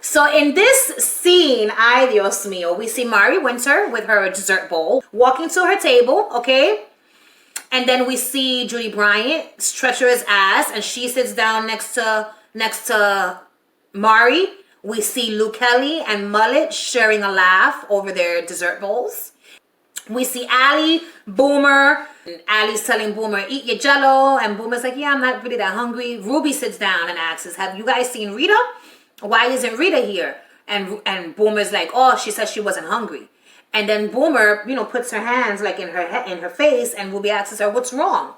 So in this scene, ay Dios mío, we see Mari Winter with her dessert bowl walking to her table, okay? And then we see Judy Bryant treacherous ass, and she sits down next to Mari. We see Luke Kelly and Mullet sharing a laugh over their dessert bowls. We see Allie, Boomer, and Allie's telling Boomer, eat your jello, and Boomer's like, yeah, I'm not really that hungry. Ruby sits down and asks, have you guys seen Rita? Why isn't Rita here? And Boomer's like, oh, she said she wasn't hungry. And then Boomer, puts her hands like in her face, and Ruby asks her, what's wrong?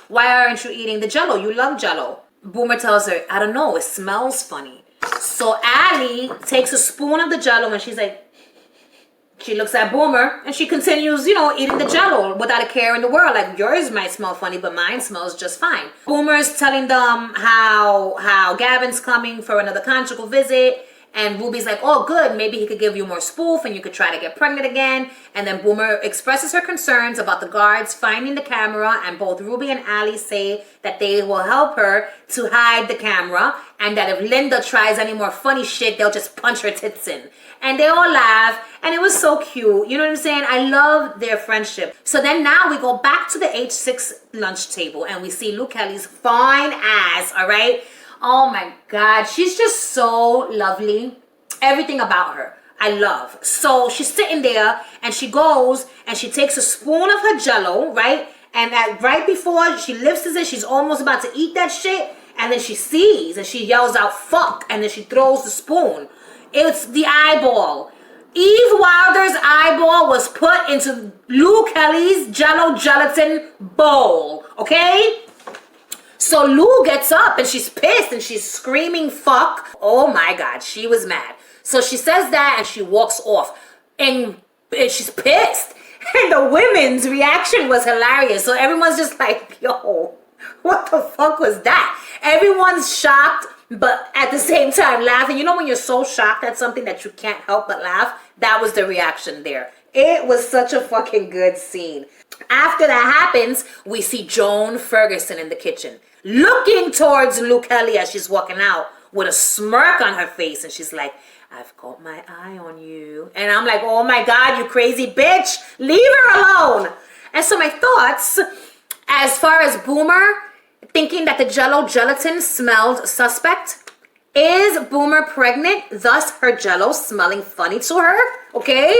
Why aren't you eating the jello? You love jello. Boomer tells her, I don't know, it smells funny. So Allie takes a spoon of the jello and she's like, She looks at Boomer and she continues, eating the Jello without a care in the world. Like, yours might smell funny, but mine smells just fine. Boomer's telling them how Gavin's coming for another conjugal visit. And Ruby's like, oh, good, maybe he could give you more spoof and you could try to get pregnant again. And then Boomer expresses her concerns about the guards finding the camera. And both Ruby and Allie say that they will help her to hide the camera. And that if Linda tries any more funny shit, they'll just punch her tits in. And they all laugh. And it was so cute. You know what I'm saying? I love their friendship. So then now we go back to the H6 lunch table. And we see Luke Kelly's fine ass, all right? Oh my God, she's just so lovely. Everything about her, I love. So she's sitting there and she goes and she takes a spoon of her Jello, right? And right before she lifts it, she's almost about to eat that shit. And then she sees and she yells out, fuck. And then she throws the spoon. It's the eyeball. Eve Wilder's eyeball was put into Lou Kelly's Jello gelatin bowl, okay? So Lou gets up and she's pissed and she's screaming fuck. Oh my God, she was mad. So she says that and she walks off and she's pissed. And the women's reaction was hilarious. So everyone's just like, yo, what the fuck was that? Everyone's shocked, but at the same time laughing. You know when you're so shocked at something that you can't help but laugh? That was the reaction there. It was such a fucking good scene. After that happens, we see Joan Ferguson in the kitchen, looking towards Luke Kelly as she's walking out with a smirk on her face. And she's like, I've got my eye on you. And I'm like, oh my God, you crazy bitch. Leave her alone. And so my thoughts, as far as Boomer thinking that the Jello gelatin smelled suspect, is Boomer pregnant, thus her Jello smelling funny to her? Okay?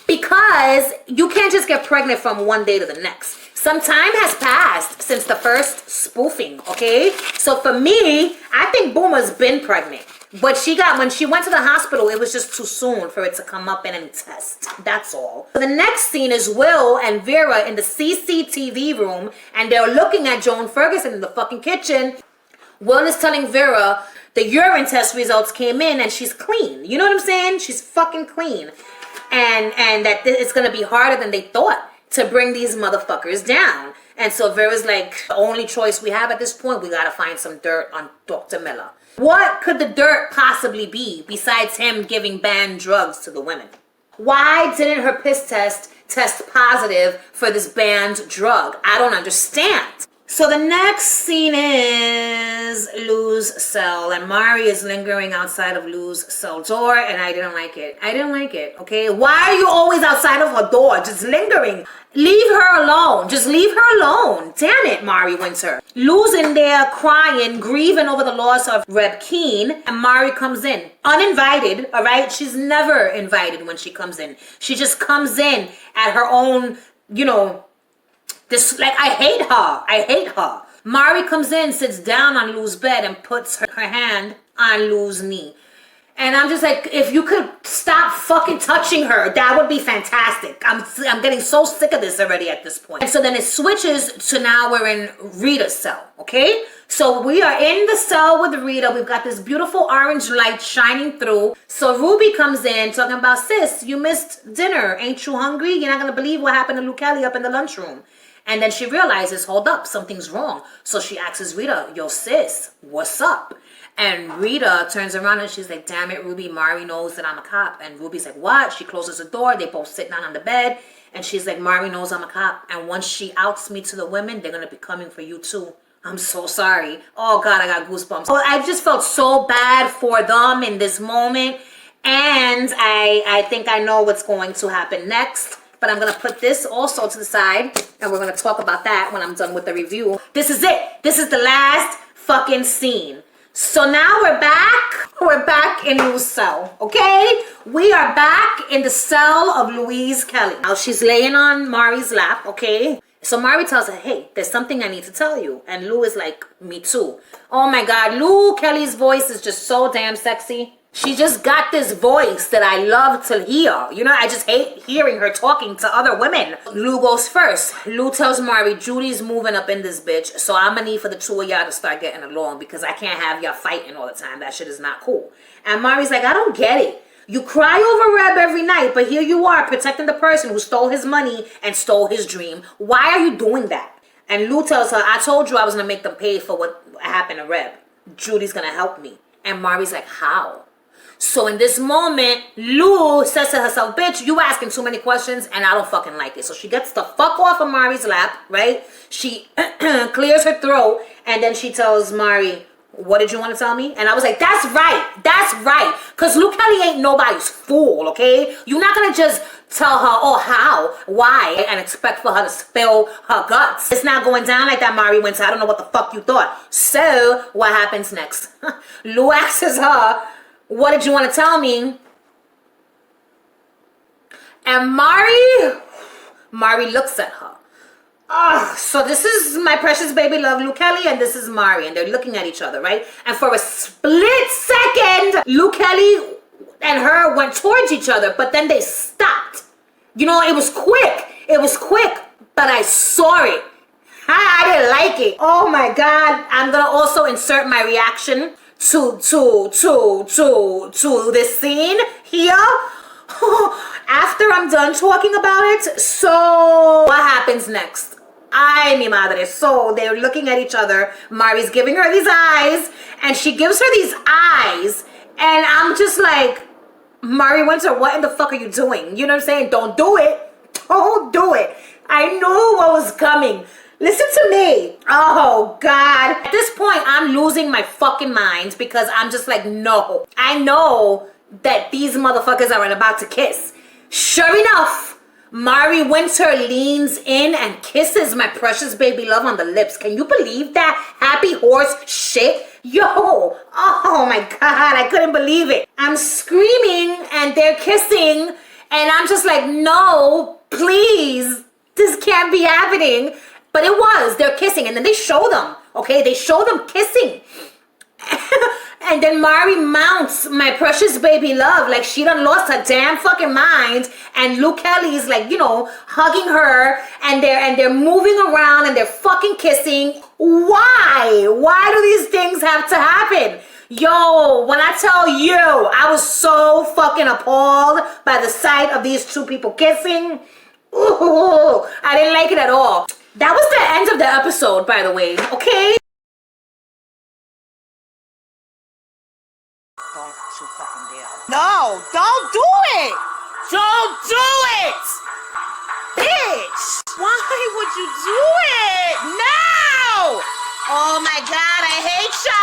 Because you can't just get pregnant from one day to the next. Some time has passed since the first spoofing, okay? So for me, I think Boomer's been pregnant. But when she went to the hospital, it was just too soon for it to come up in any test. That's all. So the next scene is Will and Vera in the CCTV room, and they're looking at Joan Ferguson in the fucking kitchen. Will is telling Vera the urine test results came in and she's clean. You know what I'm saying? She's fucking clean. And that it's going to be harder than they thought to bring these motherfuckers down. And so Vera's like, the only choice we have at this point, we got to find some dirt on Dr. Miller. What could the dirt possibly be besides him giving banned drugs to the women? Why didn't her piss test positive for this banned drug? I don't understand. So the next scene is Lou's cell, and Mari is lingering outside of Lou's cell door, and I didn't like it. I didn't like it, okay? Why are you always outside of her door, just lingering? Leave her alone. Just leave her alone. Damn it, Mari Winter. Lou's in there crying, grieving over the loss of Reb Keen, and Mari comes in. Uninvited, all right? She's never invited when she comes in. She just comes in at her own, I hate her. Mari comes in, sits down on Lou's bed and puts her hand on Lou's knee. And I'm just like, if you could stop fucking touching her, that would be fantastic. I'm getting so sick of this already at this point. And so then it switches to now we're in Rita's cell, okay? So we are in the cell with Rita. We've got this beautiful orange light shining through. So Ruby comes in talking about, sis, you missed dinner. Ain't you hungry? You're not going to believe what happened to Luke Kelly up in the lunchroom. And then she realizes, hold up, something's wrong. So she asks Rita, yo, sis, what's up? And Rita turns around and she's like, damn it, Ruby, Mari knows that I'm a cop. And Ruby's like, what? She closes the door. They both sit down on the bed. And she's like, Mari knows I'm a cop. And once she outs me to the women, they're going to be coming for you too. I'm so sorry. Oh, God, I got goosebumps. So I just felt so bad for them in this moment. And I think I know what's going to happen next. But I'm going to put this also to the side. And we're going to talk about that when I'm done with the review. This is it. This is the last fucking scene. So now we're back in Lou's cell, okay? We are back in the cell of Louise Kelly. Now she's laying on Mari's lap, okay? So Mari tells her, hey, there's something I need to tell you. And Lou is like, me too. Oh my God, Lou Kelly's voice is just so damn sexy. She just got this voice that I love to hear. I just hate hearing her talking to other women. Lou goes first. Lou tells Mari, Judy's moving up in this bitch, so I'm gonna need for the two of y'all to start getting along because I can't have y'all fighting all the time. That shit is not cool. And Mari's like, I don't get it. You cry over Reb every night, but here you are protecting the person who stole his money and stole his dream. Why are you doing that? And Lou tells her, I told you I was going to make them pay for what happened to Reb. Judy's going to help me. And Mari's like, how? So in this moment, Lou says to herself, bitch, you asking too many questions and I don't fucking like it. So she gets the fuck off of Mari's lap, right? She clears her throat and then she tells Mari, what did you want to tell me? And I was like, that's right. That's right. Because Luke Kelly ain't nobody's fool, okay? You're not going to just tell her, oh, how, why, and expect for her to spill her guts. It's not going down like that, Mari Winter. I don't know what the fuck you thought. So what happens next? Lou asks her, what did you want to tell me? And Mari looks at her. So this is my precious baby love, Luke Kelly, and this is Mari, and they're looking at each other, right? And for a split second, Luke Kelly and her went towards each other, but then they stopped. You know, it was quick. It was quick, but I saw it. I didn't like it. Oh my God. I'm gonna also insert my reaction to this scene here. After I'm done talking about it, so what happens next? Ay, mi madre. So they're looking at each other. Mari's giving her these eyes, and she gives her these eyes, and I'm just like, Mari Winter, what in the fuck are you doing? You know what I'm saying? Don't do it. Don't do it. I knew what was coming. Listen to me. Oh, God. At this point, I'm losing my fucking mind because I'm just like, no. I know that these motherfuckers are about to kiss. Sure enough, Mari Winter leans in and kisses my precious baby love on the lips. Can you believe that? Happy horse shit. Yo, oh my God, I couldn't believe it. I'm screaming and they're kissing and I'm just like, no, please, this can't be happening. But it was, they're kissing and then they show them, okay? They show them kissing. And then Mari mounts my precious baby love like she done lost her damn fucking mind. And Luke Kelly is like, you know, hugging her and they're moving around and they're fucking kissing. Why? Why do these things have to happen? Yo, when I tell you, I was so fucking appalled by the sight of these two people kissing. Ooh, I didn't like it at all. That was the end of the episode, by the way, okay? Don't you fucking dare. No, don't do it! Don't do it! Bitch! Why would you do it? No! Oh my God, I hate ya!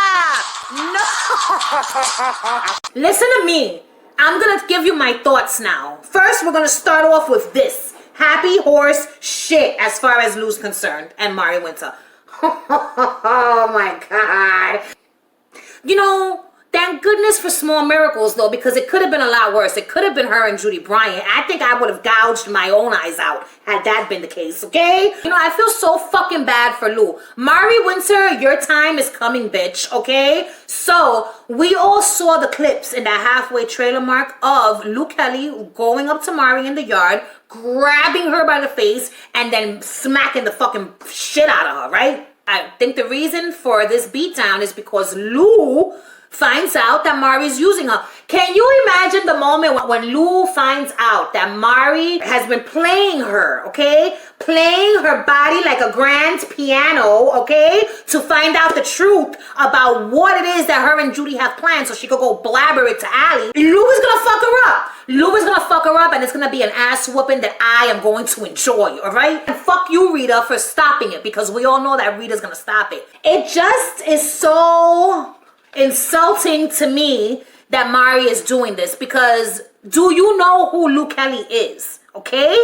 No! Listen to me. I'm gonna give you my thoughts now. First, we're gonna start off with this. Happy horse shit as far as Lou's concerned and Mari Winter. Oh my God. You know, thank goodness for small miracles though, because it could have been a lot worse. It could have been her and Judy Bryant. I think I would have gouged my own eyes out had that been the case, okay? You know, I feel so fucking bad for Lou. Mari Winter, your time is coming, bitch, okay? So, we all saw the clips in that halfway trailer mark of Luke Kelly going up to Mari in the yard, grabbing her by the face, and then smacking the fucking shit out of her, right? I think the reason for this beatdown is because Lou finds out that Mari's using her. Can you imagine the moment when Lou finds out that Mari has been playing her, okay? Playing her body like a grand piano, okay? To find out the truth about what it is that her and Judy have planned so she could go blabber it to Allie. Lou is gonna fuck her up. Lou is gonna fuck her up and it's gonna be an ass whooping that I am going to enjoy, alright? And fuck you, Rita, for stopping it because we all know that Rita's gonna stop it. It just is so insulting to me that Mari is doing this because do you know who Luke Kelly is? Okay?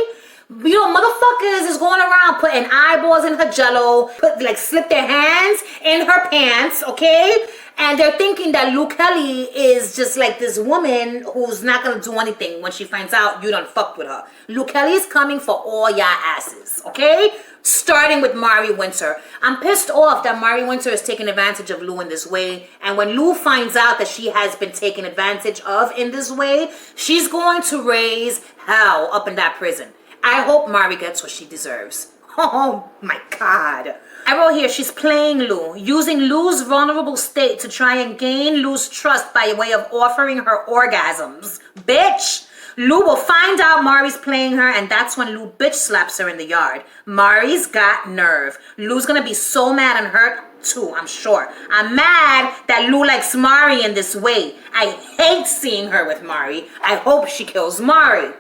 You know, motherfuckers is going around putting eyeballs in her jello, slip their hands in her pants, okay? And they're thinking that Luke Kelly is just like this woman who's not gonna do anything when she finds out you done fucked with her. Luke Kelly is coming for all y'all asses, okay? Starting with Mari Winter. I'm pissed off that Mari Winter is taking advantage of Lou in this way. And when Lou finds out that she has been taken advantage of in this way, she's going to raise hell up in that prison. I hope Mari gets what she deserves. Oh my God. I wrote here, she's playing Lou, using Lou's vulnerable state to try and gain Lou's trust by way of offering her orgasms. Bitch! Lou will find out Mari's playing her, and that's when Lou bitch slaps her in the yard. Mari's got nerve. Lou's gonna be so mad and hurt too, I'm sure. I'm mad that Lou likes Mari in this way. I hate seeing her with Mari. I hope she kills Mari.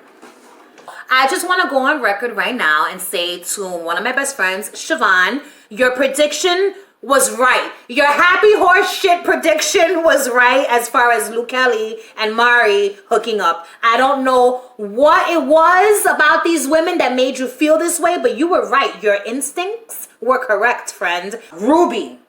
I just want to go on record right now and say to one of my best friends, Siobhan, your prediction was right. Your happy horse shit prediction was right as far as Lou Kelly and Mari hooking up. I don't know what it was about these women that made you feel this way, but you were right. Your instincts were correct, friend. Ruby.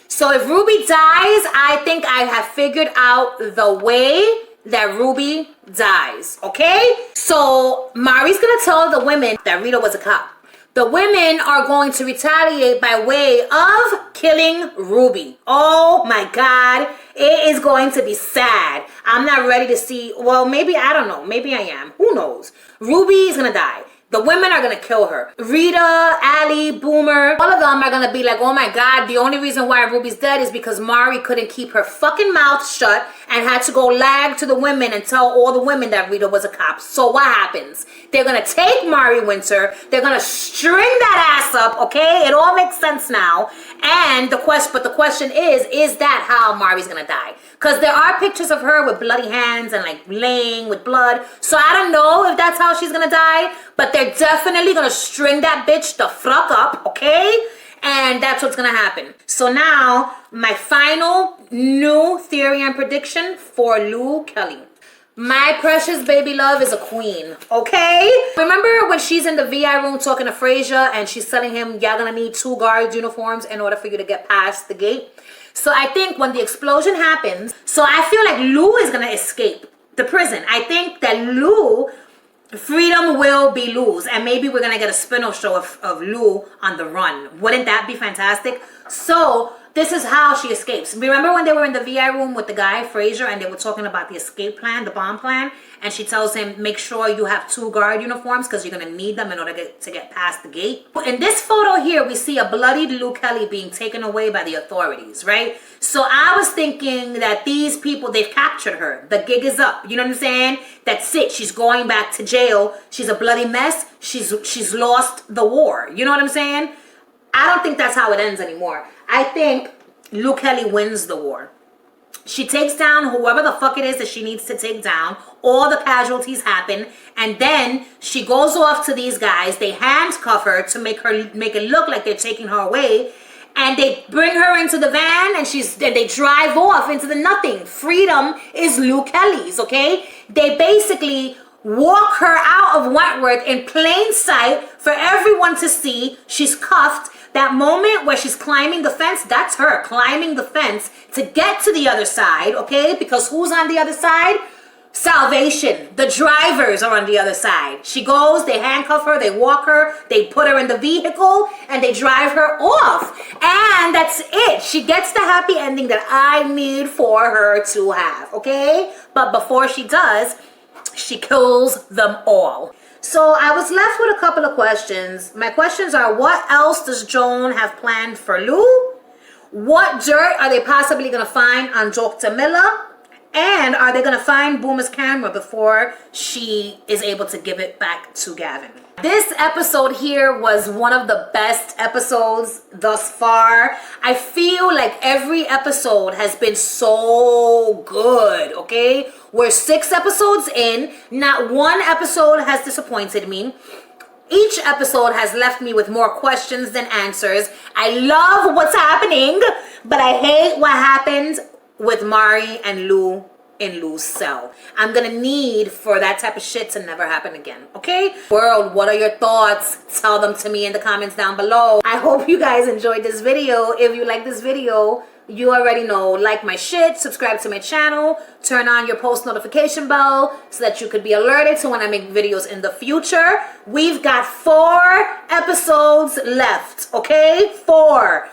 So if Ruby dies, I think I have figured out the way that Ruby dies, okay? So Mari's gonna tell the women that Rita was a cop. The women are going to retaliate by way of killing Ruby. Oh my God, it is going to be sad. I'm not ready to see, well, maybe, I don't know, maybe I am, who knows? Ruby is gonna die. The women are gonna kill her. Rita, Allie, Boomer, all of them are gonna be like, oh my God, the only reason why Ruby's dead is because Mari couldn't keep her fucking mouth shut and had to go lag to the women and tell all the women that Rita was a cop. So what happens? They're gonna take Mari Winter, they're gonna string that ass up, okay? It all makes sense now. And the question is that how Mari's gonna die? Because there are pictures of her with bloody hands and like laying with blood. So I don't know if that's how she's gonna die, but they're definitely gonna string that bitch the fuck up, okay? And that's what's gonna happen. So now, my final new theory and prediction for Lou Kelly. My precious baby love is a queen, okay? Remember when she's in the VI room talking to Frasier and she's telling him, y'all gonna need 2 guards uniforms in order for you to get past the gate? So I think when the explosion happens, so I feel like Lou is gonna escape the prison. I think that Lou, freedom will be Lou's, and maybe we're gonna get a spin-off show of Lou on the run. Wouldn't that be fantastic? So this is how she escapes. Remember when they were in the VI room with the guy, Frasier, and they were talking about the escape plan, the bomb plan? And she tells him, make sure you have 2 guard uniforms because you're going to need them in order to get past the gate. In this photo here, we see a bloodied Lou Kelly being taken away by the authorities, right? So I was thinking that these people, they've captured her. The gig is up. You know what I'm saying? That's it. She's going back to jail. She's a bloody mess. She's lost the war. You know what I'm saying? I don't think that's how it ends anymore. I think Lou Kelly wins the war. She takes down whoever the fuck it is that she needs to take down. All the casualties happen. And then she goes off to these guys. They handcuff her to make it look like they're taking her away. And they bring her into the van and they drive off into the nothing. Freedom is Lou Kelly's, okay? They basically walk her out of Wentworth in plain sight for everyone to see. She's cuffed. That moment where she's climbing the fence, that's her climbing the fence to get to the other side, okay? Because who's on the other side? Salvation. The drivers are on the other side. She goes, they handcuff her, they walk her, they put her in the vehicle, and they drive her off. And that's it. She gets the happy ending that I need for her to have, okay? But before she does, she kills them all. So I was left with a couple of questions. My questions are, what else does Joan have planned for Lou? What dirt are they possibly going to find on Dr. Miller? And are they going to find Boomer's camera before she is able to give it back to Gavin? This episode here was one of the best episodes thus far. I feel like every episode has been so good, okay? We're 6 episodes in. Not one episode has disappointed me. Each episode has left me with more questions than answers. I love what's happening, but I hate what happens with Mari and Lou in Lou's cell. I'm gonna need for that type of shit to never happen again, okay? World, what are your thoughts? Tell them to me in the comments down below. I hope you guys enjoyed this video. If you like this video, you already know, like my shit, subscribe to my channel, turn on your post notification bell so that you could be alerted to when I make videos in the future. We've got 4 episodes left, okay? 4.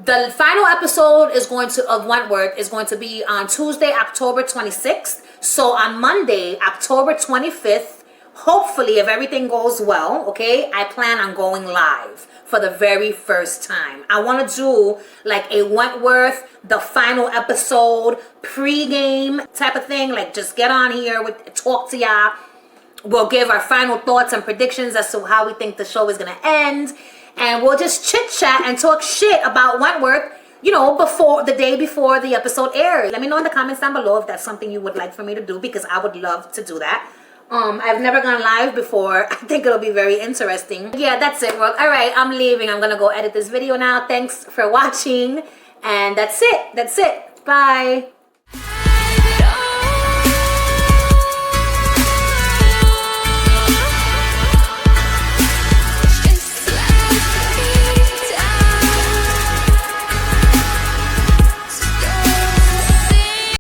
The final episode of Wentworth is going to be on Tuesday, October 26th. So on Monday, October 25th, hopefully, if everything goes well, okay, I plan on going live for the very first time. I want to do like a Wentworth, the final episode, pre-game type of thing. Like just get on here, talk to y'all. We'll give our final thoughts and predictions as to how we think the show is going to end. And we'll just chit-chat and talk shit about Wentworth, you know, before the day before the episode airs. Let me know in the comments down below if that's something you would like for me to do, because I would love to do that. I've never gone live before. I think it'll be very interesting. Yeah, that's it, world. All right, I'm leaving. I'm gonna go edit this video now. Thanks for watching. And that's it. That's it. Bye.